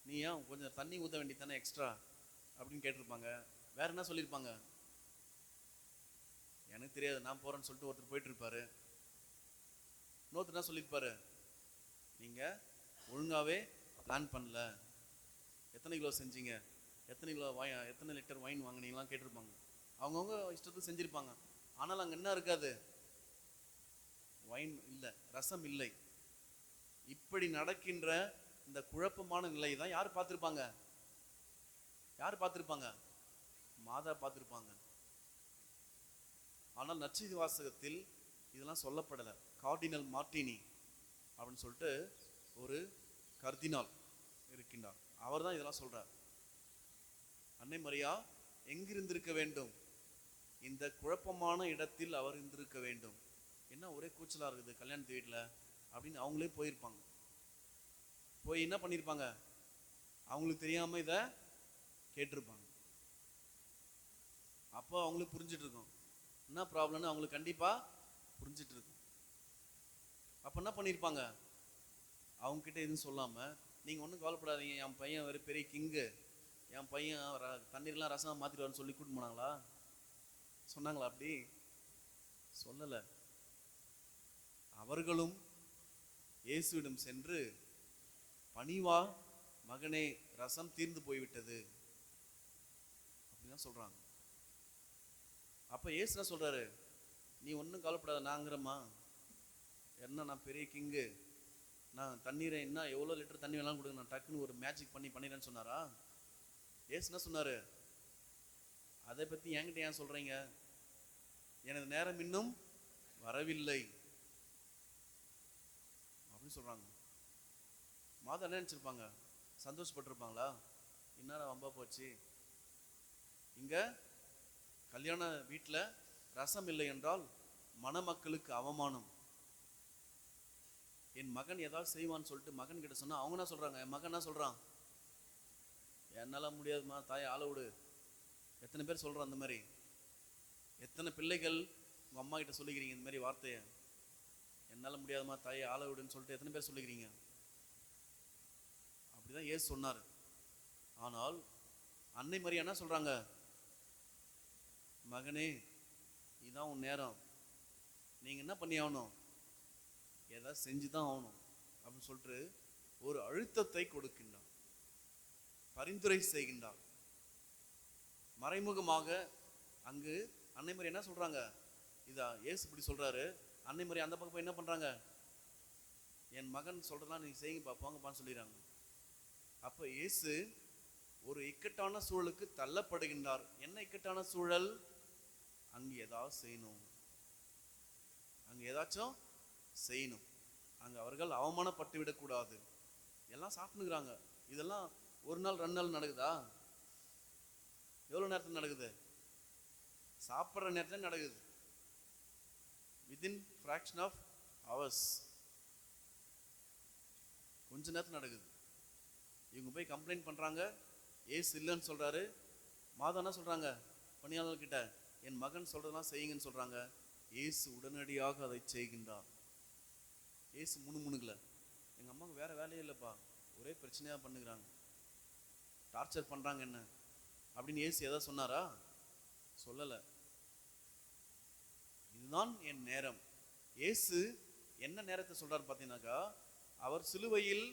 நீ ஏன் கொஞ்சம் தண்ணி ஊற்ற வேண்டியது தானே எக்ஸ்ட்ரா அப்படின்னு கேட்டிருப்பாங்க. வேற என்ன சொல்லியிருப்பாங்க? எனக்கு தெரியாது, நான் போகிறேன்னு சொல்லிட்டு ஒருத்தர் போயிட்டு இருப்பாரு. இன்னொருத்தர் என்ன சொல்லியிருப்பாரு? நீங்கள் ஒழுங்காகவே பிளான் பண்ணல, எத்தனை கிலோ செஞ்சீங்க, எத்தனை லிட்டர் வைன் வாங்கினீங்களாம் கேட்டிருப்பாங்க. அவங்கவுங்க இஷ்டத்துக்கு செஞ்சுருப்பாங்க. ஆனால் அங்கே என்ன இருக்காது? வைன் இல்லை, ரசம் இல்லை. இப்படி நடக்கின்ற இந்த குழப்பமான நிலை தான் யார் பார்த்துருப்பாங்க? யார் பார்த்துருப்பாங்க? மாதா பார்த்துருப்பாங்க. ஆனால் நற்செய்தி வாசகத்தில் இதெல்லாம் சொல்லப்படலை. கார்டினல் மார்டினி அப்படின்னு சொல்லிட்டு ஒரு கர்தினால் இருக்கின்றார். அவர் தான் இதெல்லாம் சொல்றார். அன்னை மரியா எங்கிருந்திருக்க வேண்டும்? இந்த குழப்பமான இடத்தில் அவர் இருந்திருக்க வேண்டும். என்ன ஒரே கூச்சலா இருக்குது கல்யாணத்து வீட்டில் அப்படின்னு அவங்களே போயிருப்பாங்க. போய் என்ன பண்ணியிருப்பாங்க? அவங்களுக்கு தெரியாம இதை கேட்டிருப்பாங்க. அப்போ அவங்களுக்கு புரிஞ்சிட்டு இருக்கும் என்ன ப்ராப்ளம்னு. அவங்களுக்கு கண்டிப்பா புரிஞ்சிட்டு இருக்கும். அப்போ என்ன பண்ணியிருப்பாங்க? அவங்க கிட்ட எதுவும் சொல்லாம, நீங்க ஒன்றும் கவலைப்படாதீங்க, என் பையன் ஒரு பெரிய கிங்கு, என் பையன் தண்ணீர்லாம் ரசமாக மாத்திடுவார்னு சொல்லி கூட்டு போனாங்களா? சொன்னாங்களா? அப்படி சொல்லலை. அவர்களும் இயேசுவிடம் சென்று, பணிவா மகனே, ரசம் தீர்ந்து போய்விட்டது அப்படிதான் சொல்றாங்க. அப்ப இயேசு என்ன சொல்றாரு? நீ ஒன்றும் கவலைப்படாத, நாங்கிறம்மா என்ன, நான் பெரிய கிங்கு, நான் தண்ணீரை என்ன எவ்வளோ லிட்டர் தண்ணி வேணாலும் கொடுங்க, நான் டக்குன்னு ஒரு மேஜிக் பண்ணிடுறேன்னு சொன்னாரா? இயேசு என்ன சொன்னாரு? அதை பத்தி என்கிட்ட ஏன் சொல்றீங்க? எனது நேரம் இன்னும் வரவில்லை அப்படின்னு சொல்றாங்க. மாதா என்ன நினைச்சிருப்பாங்க? சந்தோஷப்பட்டிருப்பாங்களா? இந்நேரம் வம்பா போச்சு, இங்க கல்யாண வீட்டில் ரசம் இல்லை என்றால் மணமக்களுக்கு அவமானம். என் மகன் ஏதாவது செய்வான்னு சொல்லிட்டு மகன் கிட்ட சொன்னா அவங்க என்ன சொல்றாங்க? என் மகன் என்ன சொல்றான்? என்னால முடியாதுமா தாயை ஆள விடு. எத்தனை பேர் சொல்றான் அந்த மாதிரி? எத்தனை பிள்ளைகள் உங்க அம்மா கிட்ட சொல்லிக்கிறீங்க இந்த மாதிரி வார்த்தையை? என்னால முடியாதுமா தாயை ஆள விடுன்னு சொல்லிட்டு எத்தனை பேர் சொல்லிக்கிறீங்க? அப்படிதான் ஏசு சொன்னார். ஆனால் அன்னை மரியா என்ன சொல்றாங்க? மகனே, இதுதான் உன் நேரம், நீங்க என்ன பண்ணி ஆகணும், ஏதாவது செஞ்சுதான் ஆகணும் அப்படின்னு சொல்லிட்டு ஒரு அழுத்தத்தை கொடுக்கின்றார், பரிந்துரை செய்கின்றார். மறைமுகமாக அங்கு அன்னை மரியா என்ன சொல்றாங்க? இதா ஏசு இப்படி சொல்றாரு, அன்னை மரியா அந்த பக்கம் போய் என்ன பண்றாங்க? என் மகன் சொல்றதெல்லாம் நீங்க செய்யுங்க போங்கப்பான்னு சொல்லிடுறாங்க. அப்ப இயேசு ஒரு இக்கட்டான சூழலுக்கு தள்ளப்படுகின்றார். என்ன இக்கட்டான சூழல்? அங்கு ஏதாவது செய்யணும், அங்க ஏதாச்சும் செய்யணும். அங்க அவர்கள் அவமானப்பட்டு விடக்கூடாது. எல்லாம் சாப்பிட்டுக்கிறாங்க. இதெல்லாம் ஒரு நாள் 2 நாள் நடக்குதா? எவ்வளவு நேரத்தில் நடக்குது? சாப்பிட்ற நேரத்தில் நடக்குது. வித்தின் ஃப்ராக்ஷன் ஆஃப் ஹவர்ஸ், கொஞ்ச நேரத்தில் நடக்குது. இவங்க போய் கம்ப்ளைண்ட் பண்றாங்க, ஏசு இல்லைன்னு சொல்றாரு. மாதா என்ன சொல்றாங்க பணியாளர்கிட்ட? என் மகன் சொல்றதெல்லாம் செய்யுங்கன்னு சொல்றாங்க. ஏசு உடனடியாக அதை செய்கின்றார். ஏசு முணுமுணுகல, எங்கள் அம்மாவுக்கு வேறு வேலையே இல்லைப்பா, ஒரே பிரச்சனையாக பண்ணுகிறாங்க, டார்ச்சர் பண்ணுறாங்க என்ன அப்படின்னு இயேசு எதாவது சொன்னாரா? சொல்லலை. இதுதான் என் நேரம். இயேசு என்ன நேரத்தை சொல்றாரு பார்த்தீங்கன்னாக்கா, அவர் சிலுவையில்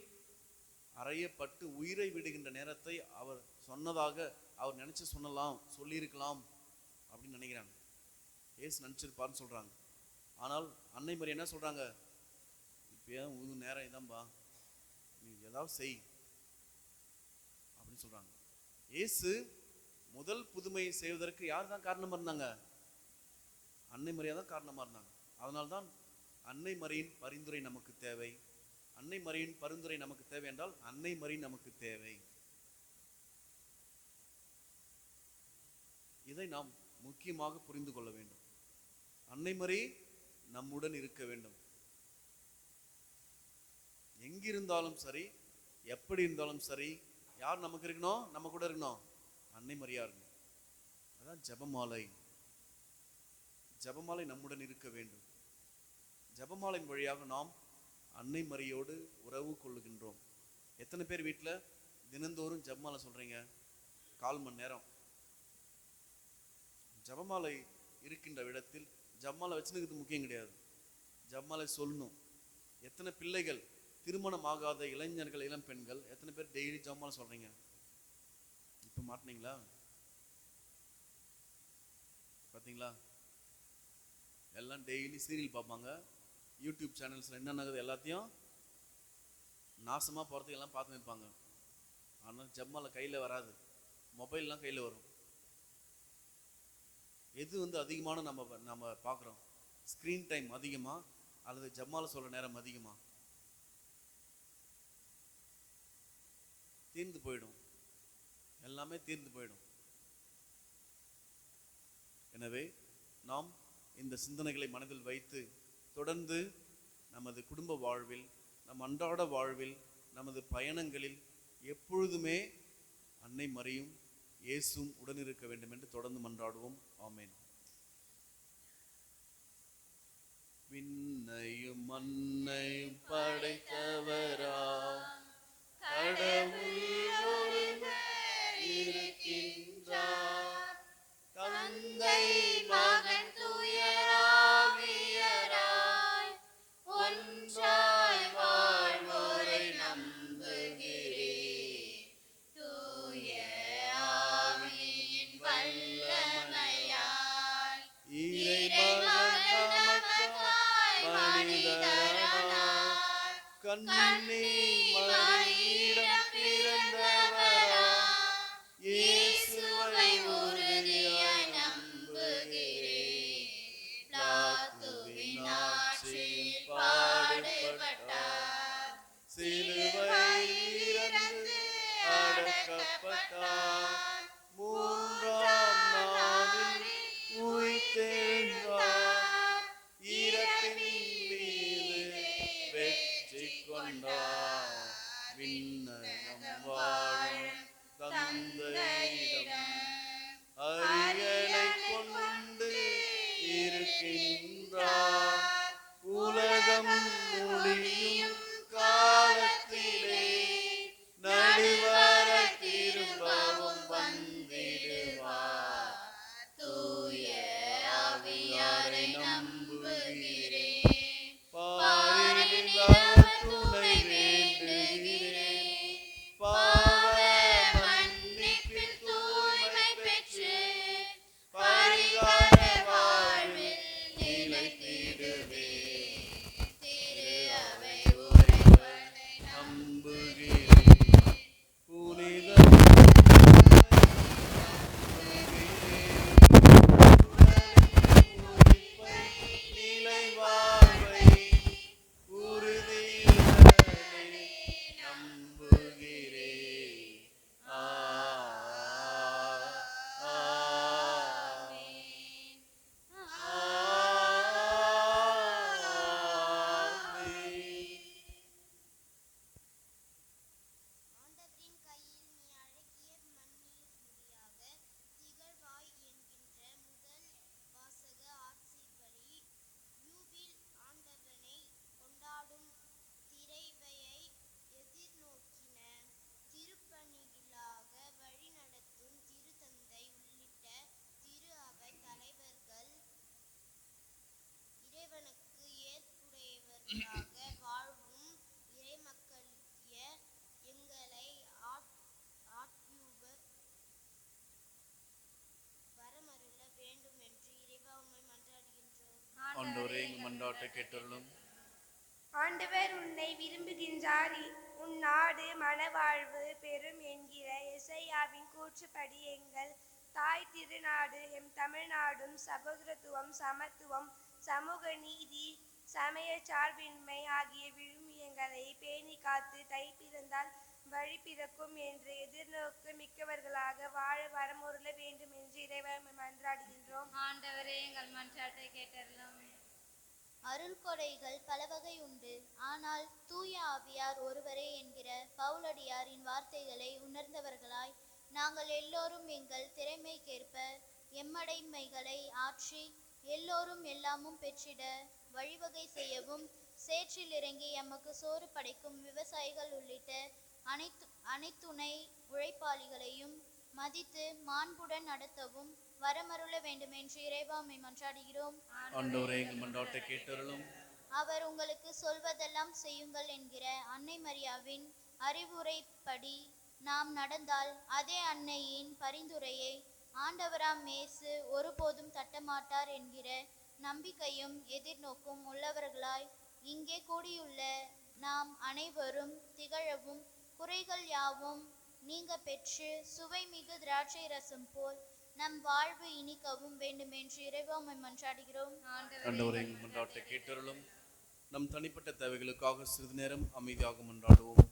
அறையப்பட்டு உயிரை விடுகின்ற நேரத்தை அவர் சொன்னதாக அவர் நினைச்சு சொல்லியிருக்கலாம் அப்படின்னு நினைக்கிறாங்க. இயேசு நினைச்சிருப்பாருன்னு சொல்றாங்க. ஆனால் அன்னை மரி என்ன சொல்றாங்க? இப்போ உங்க நேரம் இதான்பா, நீ ஏதாவது செய் அப்படின்னு சொல்றாங்க. இயேசு முதல் புதுமையை செய்வதற்கு யார் தான் காரணமா இருந்தாங்க? அன்னை மரியா தான் காரணமா இருந்தாங்க. அதனால்தான் அன்னை மரியின் பரிந்துரை நமக்கு தேவை. அன்னை மரியின் பரிந்துரை நமக்கு தேவை என்றால் அன்னை மரி நமக்கு தேவை. இதை நாம் முக்கியமாக புரிந்து கொள்ள வேண்டும். அன்னை மரி நம்முடன் இருக்க வேண்டும். எங்கிருந்தாலும் சரி, எப்படி இருந்தாலும் சரி, யார் நமக்கு இருக்கணும்? நம்ம கூட இருக்கணும், அன்னை மரியா இருக்கணும். அதான் ஜெபமாலை. ஜெபமாலை நம்முடன் இருக்க வேண்டும். ஜெபமாலை வழியாக நாம் அன்னை மரியோடு உறவு கொள்ளுகின்றோம். எத்தனை பேர் வீட்டில் தினந்தோறும் ஜெபமாலை சொல்றீங்க? 1/4 மணி நேரம். ஜெபமாலை இருக்கின்ற இடத்தில் ஜெபமாலை வச்சுனுக்கிறது முக்கியம் கிடையாது, ஜெபமாலை சொல்லணும். எத்தனை பிள்ளைகள், திருமணம் ஆகாத இளைஞர்கள், இளம் பெண்கள் எத்தனை பேர் டெய்லி ஜெபமாலை சொல்றீங்க? இப்போ மாட்டினீங்களா? பார்த்தீங்களா? எல்லாம் டெய்லி சீரியல் பார்ப்பாங்க, யூடியூப் சேனல்ஸில் என்னென்னது எல்லாத்தையும் நாசமாக போகிறதுக்கு எல்லாம் பார்த்து நிற்பாங்க. ஆனால் ஜெபமாலை கையில் வராது, மொபைல்லாம் கையில் வரும். எது அதிகமான நம்ம பார்க்குறோம்? ஸ்க்ரீன் டைம் அதிகமா அல்லது ஜெபமாலை சொல்கிற நேரம் அதிகமா? தீர்ந்து போயிடும், எல்லாமே தீர்ந்து போயிடும். எனவே நாம் இந்த சிந்தனைகளை மனதில் வைத்து தொடர்ந்து நமது குடும்ப வாழ்வில், நம் அன்றாட வாழ்வில், நமது பயணங்களில் எப்பொழுதுமே அன்னை மரியும் இயேசுவும் உடனிருக்க வேண்டும் என்று தொடர்ந்து மன்றாடுவோம். ஆமென். விண்ணையும் மண்ணையும் படைத்தவராம் கடவுள் ஒருவர் இருக்கின்றார். தந்தை மகன் தூயராவியராய் ஒன்றாய் வாழ்வோரை நம்புகிறேன். தூய ஆவியின் வல்லமையால் இறைமகன் நமக்காய் மனிதரானார். கன்னி மரியிடம் பிறந்தவராம் இயேசுவை உறுதியாய் நம்புகிறேன். பிலாத்துவின் ஆட்சியில் பாடுபட்டார். சிலுவையில் இறந்து அடக்கப்பட்டார். 3ஆம் நாளில் உயிர்த்தெழுந்தார். இறப்பின் மீது வெற்றி கொண்டார். விண்ணகம் வாழும் தந்தையிடம் அரியணை கொண்டு இருக்கின்றார். உலகம் முடியும் காலத்திலே நடுவர திரும்பவும் வந்திடுவார். தூய ஆவியாரை நம்புகிறேன். பாரினில் அவர் துணை வேண்டுகிறேன். பாவ மன்னிப்பில் தூய்மை பெற்று பரிகார வாழ்வில் நிலைத்திடுவேன். திரு அவை மன்றாட்டை கேட்டருளும். ஆண்டவர் உன்னை விரும்புகின்றார். உன் நாடு மனவாழ்வு பெறும் என்கிற எசையாவின் கூற்றுப்படி எங்கள் தாய் திருநாடு எம் தமிழ்நாடும் சகோதரத்துவம், சமத்துவம், சமூக நீதி, சமய சார்பின்மை ஆகிய விழுமியங்களை பேணி காத்து தை பிறந்தால் வழி பிறக்கும் என்று எதிர்நோக்கு மிக்கவர்களாக வாழ வரமுருள வேண்டும் என்று இறைவனை மன்றாடுகின்றோம். ஆண்டவரே எங்கள் மன்றாட்டை கேட்டருளும். அருள்கொடைகள் பலவகை உண்டு, ஆனால் தூய ஆவியார் ஒருவரே என்கிற பவுலடியாரின் வார்த்தைகளை உணர்ந்தவர்களாய் நாங்கள் எல்லோரும் எங்கள் திறமைக்கேற்ப எம்மடைமைகளை ஆற்றி எல்லோரும் எல்லாமும் பெற்றிட வழிவகை செய்யவும், சேற்றில் இறங்கி எமக்கு சோறு படைக்கும் விவசாயிகள் உள்ளிட்ட அனைத்துணை உழைப்பாளிகளையும் மதித்து மாண்புடன் நடத்தவும் வரமருள வேண்டும் என்று இறைவாமை மன்றாடுகிறோம். ஆண்டவரே எங்கள் மன்றாட்டை கேட்டருளும். அவர் உங்களுக்கு சொல்வதெல்லாம் செய்யுங்கள் என்கிற அன்னை மரியாவின் அறிவுரைப்படி நாம் நடந்தால் அதே அன்னையின் பரிந்துரையை ஆண்டவராம் இயேசு ஒருபோதும் தட்டமாட்டார் என்கிற நம்பிக்கையும் எதிர்நோக்கும் உள்ளவர்களாய் இங்கே கூடியுள்ள நாம் அனைவரும் திகழவும், குறைகள் யாவும் நீங்க பெற்று சுவை மிகு திராட்சை ரசம் போல் நம் வாழ்வு இனிக்கவும் வேண்டும் என்று இறைவாமை மன்றாடுகிறோம். ஆண்டவரே எங்கள் மன்றாட்டை கேட்டருளும். நம் தனிப்பட்ட தேவைகளுக்காக சிறிது நேரம் அமைதியாக மன்றாடுவோம்.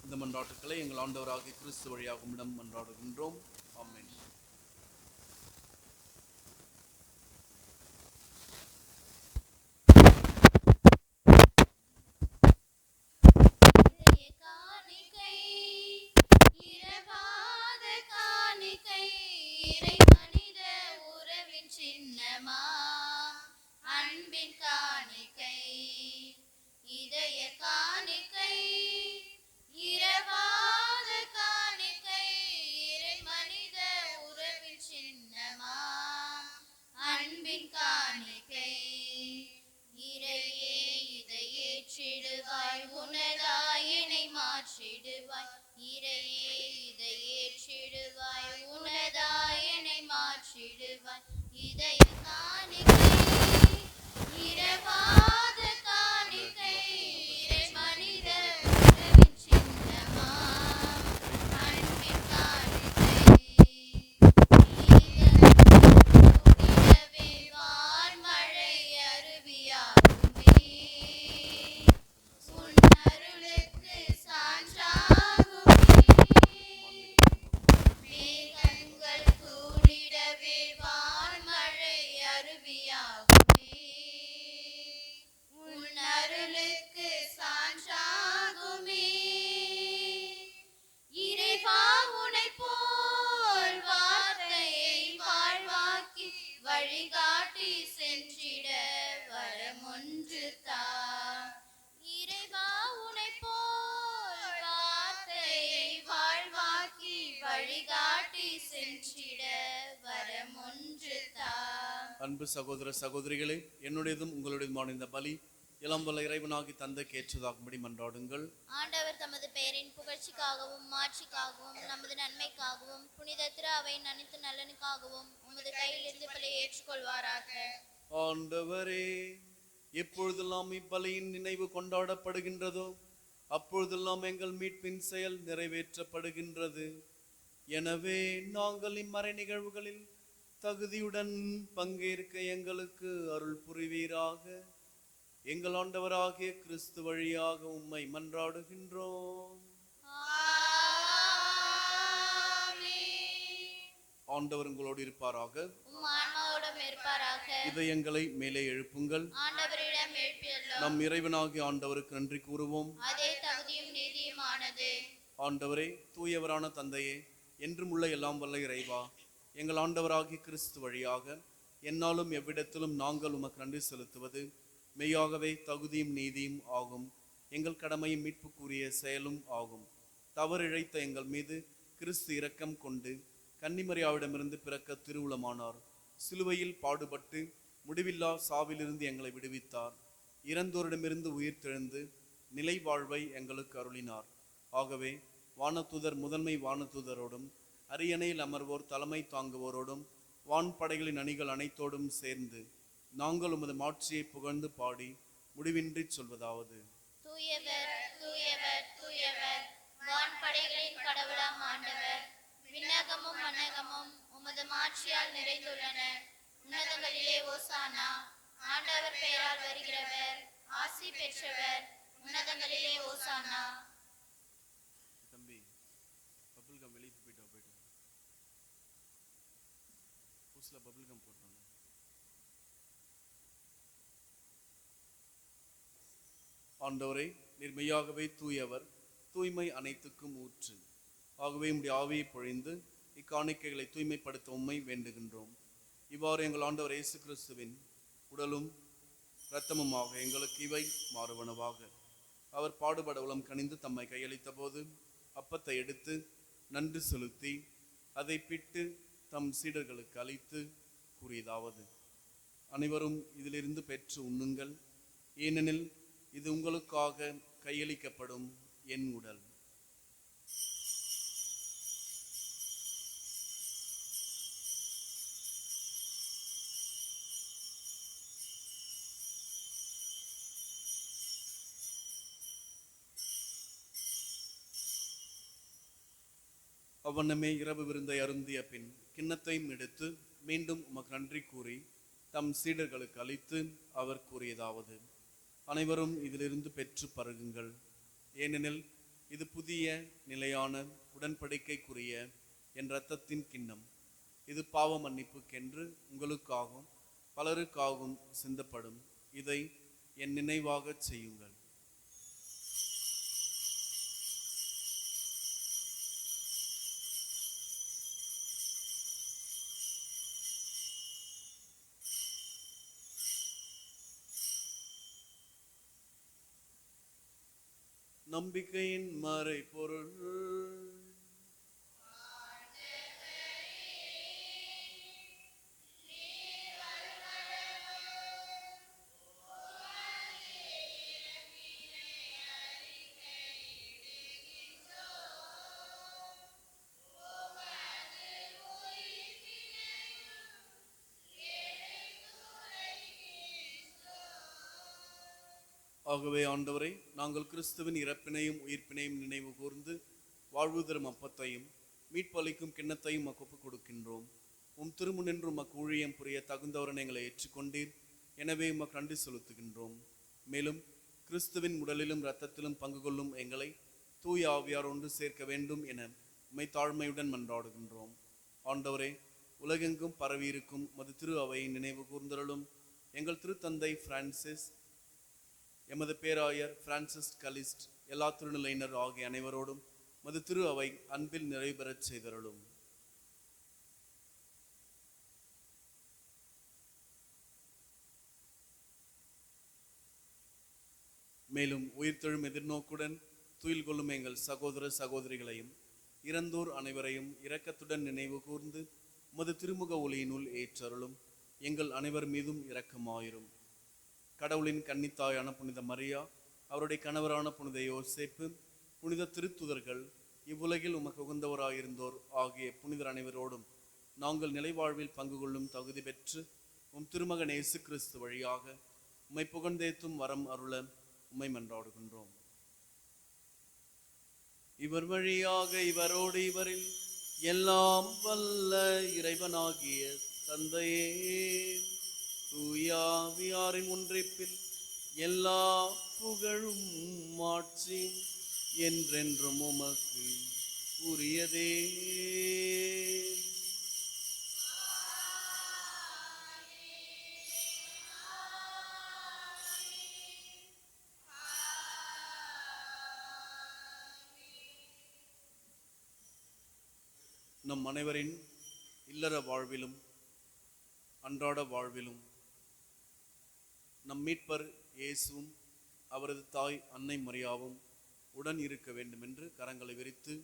இந்த மன்றாட்டுக்களை எங்கள் ஆண்டவராகிய கிறிஸ்து வழியாக உம்மிடம் மன்றாடுகின்றோம். ஆமென். காணிக்கை இரவாத காணிக்கை இறை மனித உறவின் சின்னமா அன்பின் காணிக்கை இதய காணிக்கை இரவாத காணிக்கை இறை மனித உறவின் சின்னமா அன்பின் காணிக்கை இறையே இதை ஏற்றிடுவாய் உனதாயினை மாற்றிடுவாய் இறையே இதை ஏற்றிடுவாய் உனதாயினை மாற்றிடுவாய் இதய காணிக்கை இரவாத காணிக்கை இறை மனித உறவின் சின்னமா அன்பின் காணிக்கை கூடிடவே வான்மழை அருவியாகுமே உன் அருளுக்கு சான்றாகுமே மேகங்கள் கூடிடவே வான்மழை அருவியாகுமே உன் அருளுக்கு சான்றாகுமே இறைவா உனைப் போல் வார்த்தையை வாழ்வாக்கி வழிகாட்டி சென்றிட வரமொன்று தா இறைவா உனைப் போல் வார்த்தையை வாழ்வாக்கி வழிகாட்டி சென்றிட வரமொன்று தா. அன்பு சகோதர சகோதரிகளே, என்னுடையதும் உங்களுடையதுமான இந்த பலி இளம் வல்ல இறைவனாகி தந்தைக்கு ஏற்றதாகும்படி மன்றாடுங்கள். ஆண்டவர் தமது பெயரின் புகழ்ச்சிக்காகவும் மாட்சிக்காகவும் நமது நன்மைக்காகவும் புனித திரு அவையின் அனைத்து நலனுக்காகவும் உமது கையிலிருந்து பலியை ஏற்றுக்கொள்வாராக. ஆண்டவரே, எப்பொழுதெல்லாம் இப்பலியின் நினைவு கொண்டாடப்படுகின்றதோ அப்பொழுதெல்லாம் எங்கள் மீட்பின் செயல் நிறைவேற்றப்படுகின்றது. எனவே நாங்கள் இம்மறை நிகழ்வுகளில் தகுதியுடன் பங்கேற்க எங்களுக்கு அருள் புரிவீராக. எங்கள் ஆண்டவராகிய கிறிஸ்து வழியாக உம்மை மன்றாடுகின்றோம். ஆண்டவர் உங்களோடு இருப்பாராக. உம் ஆன்மாவோடும் இருப்பாராக. இதயங்களை மேலே எழுப்புங்கள். ஆண்டவரிடம் எழுப்பியுள்ளோம். நம் இறைவனாகிய ஆண்டவருக்கு நன்றி கூறுவோம். அதே தகுதியும் நீதியுமானது. ஆண்டவரே, தூயவரான தந்தையே, என்றும் உள்ள எல்லாம் வல்ல இறைவா, எங்கள் ஆண்டவராகிய கிறிஸ்து வழியாக என்னாலும் எவ்விடத்திலும் நாங்கள் உமக்கு நன்றி செலுத்துவது மெய்யாகவே தகுதியும் நீதியும் ஆகும். எங்கள் கடமையும் மீட்புக்குரிய செயலும் ஆகும். தவறிழைத்த எங்கள் மீது கிறிஸ்து இரக்கம் கொண்டு கன்னிமரியாவிடமிருந்து பிறக்க திருவுளமானார். சிலுவையில் பாடுபட்டு முடிவில்லா சாவிலிருந்து எங்களை விடுவித்தார். இறந்தோரிடமிருந்து உயிர் தெழுந்து நிலை வாழ்வை எங்களுக்கு அருளினார். ஆகவே வானதூதர் முதன்மை வானதூதரோடும் அரியணையில் அமர்வோர் தலைமை தாங்குவோரோடும் வான்படைகளின் அணிகள் அனைத்தோடும் சேர்ந்து நாங்கள் உமது மாட்சியை புகழ்ந்து பாடி முடிவின்றி சொல்வதாவது: தூயவர் தூயவர் தூயவர், வான்படைகளின் கடவுளாம் ஆண்டவர். விண்ணகமும் மண்ணகமும் உமது மாட்சியால் நிறைந்துள்ளன. உன்னதங்களிலே ஓசானா. ஆண்டவர் பெயரால் வருகிறவர் ஆசி பெற்றவர். உன்னதங்களிலே ஓசானா. தம்பி பபுள் கம் வெளியே போயிட்டு புதுசுல பபுள் கம் போட்டாங்க. ஆண்டவரே, நீர் மெய்யாகவே தூயவர், தூய்மை அனைத்துக்கும் ஊற்று. ஆகவே உம்முடைய ஆவியை பொழிந்து இக்காணிக்கைகளை தூய்மைப்படுத்த உம்மை வேண்டுகின்றோம். இவ்வாறு எங்கள் ஆண்டவர் இயேசு கிறிஸ்துவின் உடலும் இரத்தமுமாக எங்களுக்கு இவை மாறுவனவாக. அவர் பாடுபட உளம் கனிந்து தம்மை கையளித்த போது அப்பத்தை எடுத்து நன்றி செலுத்தி அதை பிட்டு தம் சீடர்களுக்கு அளித்து கூறியதாவது: அனைவரும் இதிலிருந்து பெற்று உண்ணுங்கள், ஏனெனில் இது உங்களுக்காக கையளிக்கப்படும் என் உடல். அவ்வண்ணமே இரவு விருந்தை அருந்திய பின் கிண்ணத்தையும் எடுத்து மீண்டும் உமக்கு நன்றி கூறி தம் சீடர்களுக்கு அளித்து அவர் கூறியதாவது: அனைவரும் இதிலிருந்து பெற்று பருகுங்கள், ஏனெனில் இது புதிய நிலையான உடன்படிக்கைக்குரிய என் இரத்தத்தின் கிண்ணம். இது பாவ மன்னிப்புக்கென்று உங்களுக்காகவும் பலருக்காகவும் சிந்தப்படும். இதை என் நினைவாக செய்யுங்கள். நம்பிக்கையின் மறைபொருள். ஆகவே ஆண்டவரை, நாங்கள் கிறிஸ்துவின் இறப்பினையும் உயிர்ப்பினையும் நினைவு கூர்ந்து வாழ்வு தரும் அப்பத்தையும் மீட்பளிக்கும் கிண்ணத்தையும் ஒப்புக் கொடுக்கின்றோம். உம் திருமுனின்று உமக்கு ஊழியம் புரிய தகுந்தவரன் எங்களை ஏற்றுக்கொண்டீர். எனவே உமக்கு நன்றி செலுத்துகின்றோம். மேலும் கிறிஸ்துவின் உடலிலும் இரத்தத்திலும் பங்கு கொள்ளும் எங்களை தூய ஆவியார் ஒன்று சேர்க்க வேண்டும் என உம்மை தாழ்மையுடன் மன்றாடுகின்றோம். ஆண்டவரே, உலகெங்கும் பரவியிருக்கும் மது திரு அவையை நினைவு கூர்ந்தருளும். எங்கள் திருத்தந்தை பிரான்சிஸ், எமது பேராயர் பிரான்சிஸ் கலிஸ்ட், எல்லா திருநிலையினர் ஆகிய அனைவரோடும் மது திரு அவை அன்பில் நிறைவு பெறச் செய்தருளும். மேலும் உயிர்த்தெழும் எதிர்நோக்குடன் துயில் கொள்ளும் எங்கள் சகோதர சகோதரிகளையும் இறந்தோர் அனைவரையும் இரக்கத்துடன் நினைவு கூர்ந்து உமது திருமுக ஒளியினுள் ஏற்றருளும். எங்கள் அனைவர் மீதும் இரக்கமாயிரும். கடவுளின் கன்னித்தாயான புனித மரியா, அவருடைய கணவரான புனித யோசேப்பு, புனித திருத்துதர்கள், இவ்வுலகில் உமக்கு உகந்தவராயிருந்தோர் ஆகிய புனிதர் அனைவரோடும் நாங்கள் நிலைவாழ்வில் பங்கு கொள்ளும் தகுதி பெற்று உம் திருமகன் இயேசு கிறிஸ்து வழியாக உம்மை புகழ்ந்தேத்தும் வரம் அருள உம்மை மன்றாடுகின்றோம். இவர் வழியாக இவரோடு இவரில் எல்லாம் வல்ல இறைவனாகிய தந்தையே, தூயாவியாரின் ஒன்றிப்பில் எல்லா புகழும் மாட்சியும் என்றென்றும் உமக்கு உரியதே. நம் அனைவரின் இல்லற வாழ்விலும் அன்றாட வாழ்விலும் நம் மீட்பர் இயேசுவும் அவரது தாய் அன்னை மரியாவும் உடன் இருக்க வேண்டும் என்று கரங்களை விரித்து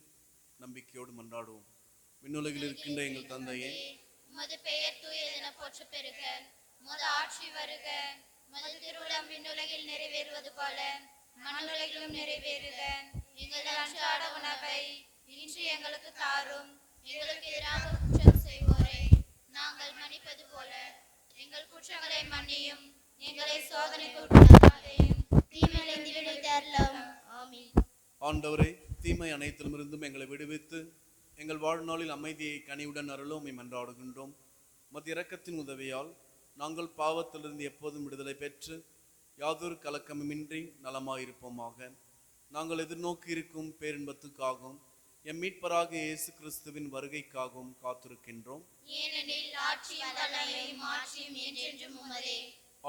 நம்பிக்கையோடு மன்றாடுவோம். விண்ணுலகில் இருக்கின்ற எங்கள் தந்தையே, உமது பெயர் தூயதென போற்றப் பெறுக. உமது ஆட்சி வருக. உமது திருவுளம் விண்ணுலகில் நிறைவேறுவது போல மண்ணுலகிலும் நிறைவேறுக. எங்கள் அன்றாட உணவை இன்று எங்களுக்கு தாரும். எங்களுக்கு எதிராக குற்றம் செய்வோரை நாங்கள் மன்னிப்பது போல எங்கள் குற்றங்களை மன்னியும். எங்களை சோதனைக்கு உட்படுத்தாதேயும், தீமையிலிருந்து விடுவித்து அருளும். ஆமென். ஆண்டவரே, தீமை அனைத்திலுமிருந்தும் எங்களை விடுவித்து எங்கள் வாழ்நாளில் அமைதியை கனிவுடன் அருளும் உம்மை மன்றாடுகின்றோம். உமது இரக்கத்தின் உதவியால் நாங்கள் பாவத்திலிருந்து எப்போதும் விடுதலை பெற்று யாதொரு கலக்கமுமின்றி நலமாயிருப்போமாக. நாங்கள் எதிர்நோக்கி இருக்கும் பேரின்பத்துக்காகவும் எம் மீட்பராகிய இயேசு கிறிஸ்துவின் வருகைக்காகவும் காத்திருக்கின்றோம். ஏனெனில் ஆட்சியும் வல்லமையும் மாட்சியும் என்றென்றும் உமதே.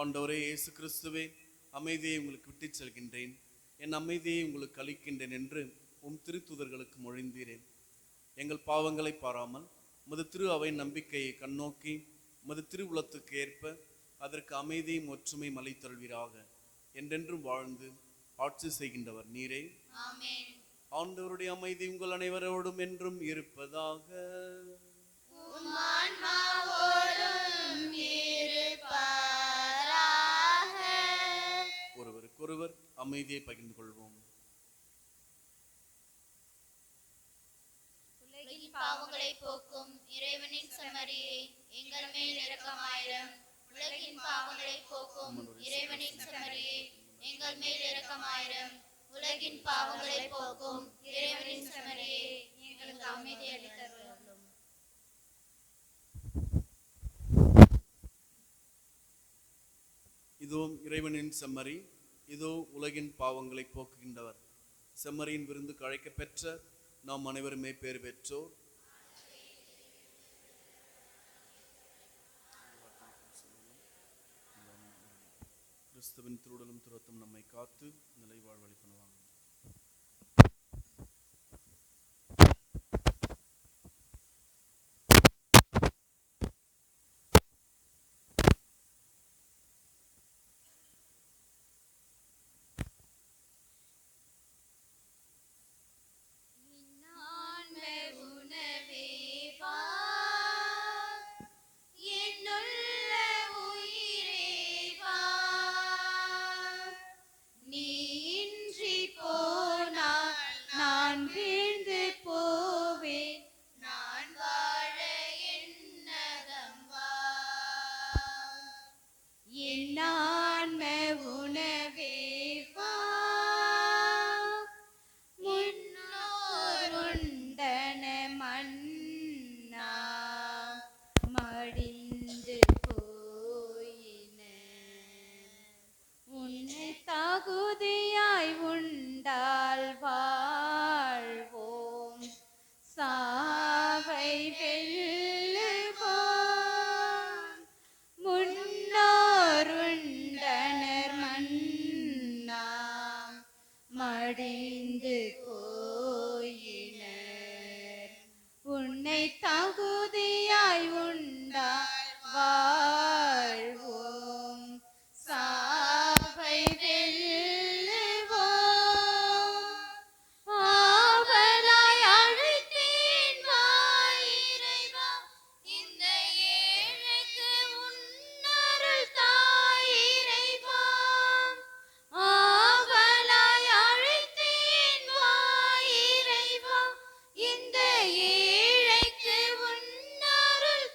ஆண்டவரே இயேசு கிறிஸ்துவே, அமைதியை உங்களுக்கு விட்டுச் செல்கின்றேன், என் அமைதியை உங்களுக்கு அளிக்கின்றேன் என்று உம் திருத்தூதர்களுக்கு மொழிந்தீரேன். எங்கள் பாவங்களை பாராமல் உமது திரு அவை நம்பிக்கையை கண்ணோக்கி உமது திருவுளத்துக்கு ஏற்ப அதற்கு அமைதியும் ஒற்றுமையும் அளித்தருள்வீராக. என்றென்றும் வாழ்ந்து ஆட்சி செய்கின்றவர் நீரே. ஆமென். ஆண்டவருடைய அமைதி உங்கள் அனைவரோடும் என்றும் இருப்பதாக. உம் ஆன்மாவோடும் இருப்பாராக. ஒருவருக்கொருவர் அமைதியை பகிர்ந்து கொள்வோம். உலகின் பாவங்களை போக்கும் இறைவனின் செம்மறியே, எங்கள் மேல் இரக்கமாயிரம். உலகின் பாவங்களை போக்கும் இறைவனின் செம்மறியே, எங்கள் மேல் இரக்கமாயிரம். உலகின் பாவங்களை போக்கும் இறைவனின் செம்மறியே, எங்களுக்கு அமைதி அளித்தருளும். இதோ இறைவனின் செம்மறி, இதோ உலகின் பாவங்களை போக்குகின்றவர். செம்மறியின் விருந்துக்கு அழைக்க பெற்ற நாம் அனைவருமே பேறு பெற்றோர். கிறிஸ்துவின் திருவுடலும் திருரத்தம் நம்மை காத்து நிலை வாழ்வழி பண்ணுவாங்க. இந்த ஏழைக்கு உன்னருள்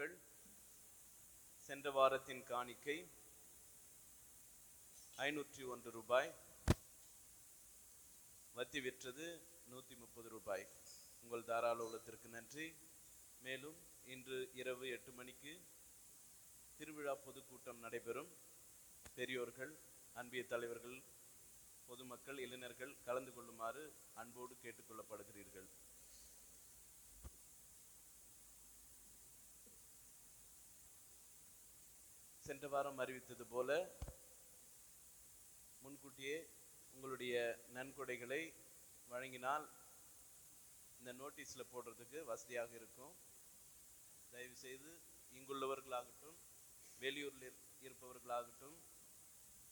பெரியோர்கள், சென்ற வாரத்தின் காணிக்கை 501 ரூபாய், வத்தி விற்றது 130 ரூபாய். உங்கள் தாராள உள்ளத்திற்கு நன்றி. மேலும் இன்று இரவு 8 மணிக்கு திருவிழா பொதுக்கூட்டம் நடைபெறும். பெரியோர்கள், அன்பிய தலைவர்கள், பொதுமக்கள், இளைஞர்கள் கலந்து கொள்ளுமாறு அன்போடு கேட்டுக்கொள்ளப்படுகிறீர்கள். சென்ற வாரம் அறிவித்தது போல முன்கூட்டியே உங்களுடைய நன்கொடைகளை வழங்கினால் இந்த நோட்டீஸில் போடுறதுக்கு வசதியாக இருக்கும். தயவு செய்து இங்குள்ளவர்களாகட்டும் வெளியூரில் இருப்பவர்களாகட்டும்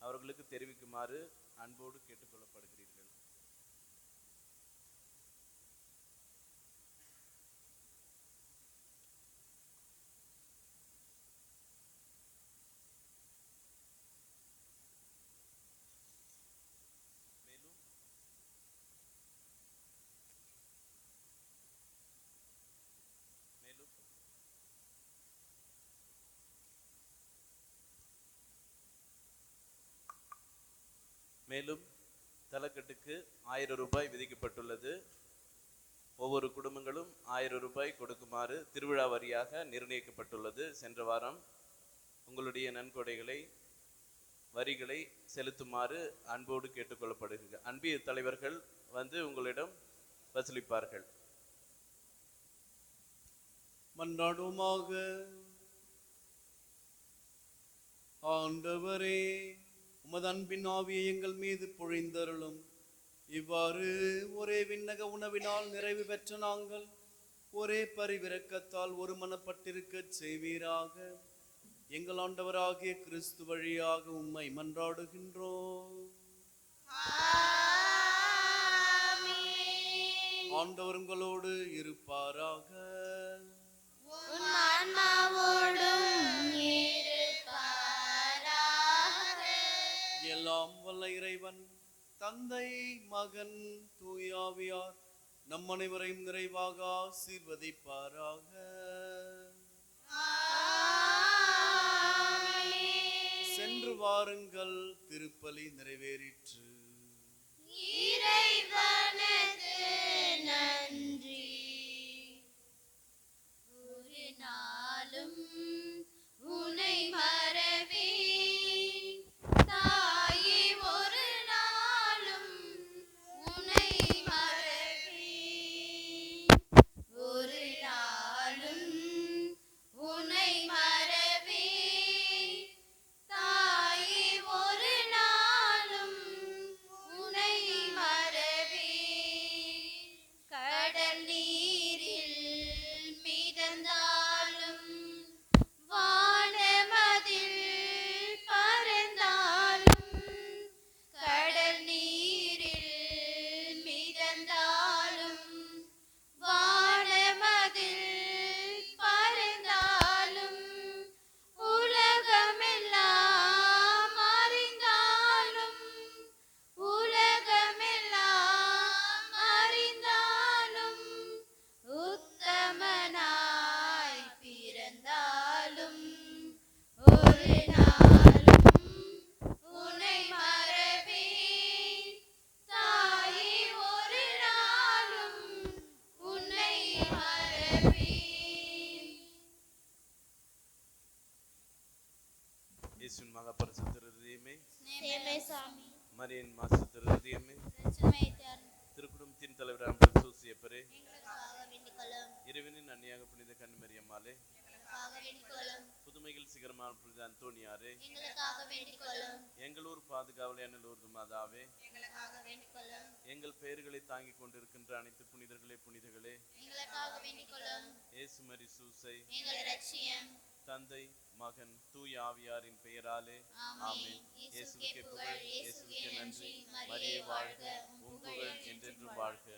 அவர்களுக்கு தெரிவிக்குமாறு அன்போடு கேட்டுக்கொள்ளப்படுகிறீர்கள். மேலும் தலக்கட்டுக்கு 1000 ரூபாய் விதிக்கப்பட்டுள்ளது. ஒவ்வொரு குடும்பங்களும் 1000 ரூபாய் கொடுக்குமாறு திருவிழா வரியாக நிர்ணயிக்கப்பட்டுள்ளது. சென்ற வாரம் உங்களுடைய நன்கொடைகளை வரிகளை செலுத்துமாறு அன்போடு கேட்டுக்கொள்ளப்படுகிறது. அன்பிய தலைவர்கள் வந்து உங்களிடம் வசூலிப்பார்கள். மன்றாடுவோமாக. ஆண்டவரே, உமது அன்பின் ஆவியை எங்கள் மீது பொழிந்தருளும். இவ்வாறு ஒரே விண்ணக உணவினால் நிறைவு பெற்ற நாங்கள் ஒரே பரிவிரக்கத்தால் ஒரு மனப்பட்டிருக்கச் செய்வீராக. எங்கள் ஆண்டவராகிய கிறிஸ்து வழியாக உம்மை மன்றாடுகின்றோம். ஆண்டவர் உங்களோடு இருப்பாராக. எல்லாம் வல்ல இறைவன் தந்தை, மகன், தூயாவியார் நம் அனைவரையும் நிறைவாக ஆசீர்வதிப்பாராக. சென்று வாருங்கள், திருப்பலி நிறைவேறிற்று. இறைவனுக்கு நன்றி. ஒரு நாளும் உன்னை மறவேன் தாயே, ஒரு நாளும் உன்னை மறவேன். ஒரு நாளும் உன்னை மறவேன் தாயே, ஒரு நாளும் உன்னை மறவேன். கடல் நீரில் மிதந்தாலும் வானமதில் பறந்தாலும், கடல் நீரில் மிதந்தாலும் வானமதில் பறந்தாலும், உலகமெல்லாம் அறிந்தாலும் உலகமெல்லாம் அறிந்தாலும், உத்தமனாய் பிறந்தாலும் ஒரு நாளும் உன்னை மறவேன் தாயே, ஒரு நாளும் உன்னை மறவேன். இயேசுவின் மகா பரிசுத்த இருதயமே, சேவை சாமி, மரியின் மாசு இருதயமே, ரட்சகமே தரும். திருக்குடும்பத்தின் தலைவர் அன்பர் சூசியப்பரே, எங்களுக்காக வேண்டிக் கொள்ளும். இறைவனின் அன்னியாக புனித கன்னிமரியம்மாளே, எங்களுக்காக வேண்டிக் கொள்ளும். புதுமையில் சிகரமான புனித அந்தோனியாரே, எங்களுக்காக வேண்டிக் கொள்ளும். எங்களூர் பாதுகாவலை அண்ணலூர் மாதாவே, எங்களுக்காக வேண்டிக் கொள்ளும். எங்கள் பெயர்களை தாங்கிக் கொண்டிருக்கின்ற அனைத்து புனிதர்களே, புனிதர்களே, எங்களுக்காக வேண்டிக் கொள்ளும். இயேசு மரி சூசை, எங்கள் இரட்சியம். தந்தை, மகன், தூய ஆவியாரின் பெயராலே ஆமென். இயேசுவுக்கே புகழ், இயேசுவுக்கே நன்றி. மரியே வாழ்க, உம் புகழ் என்றென்றும் வாழ்க.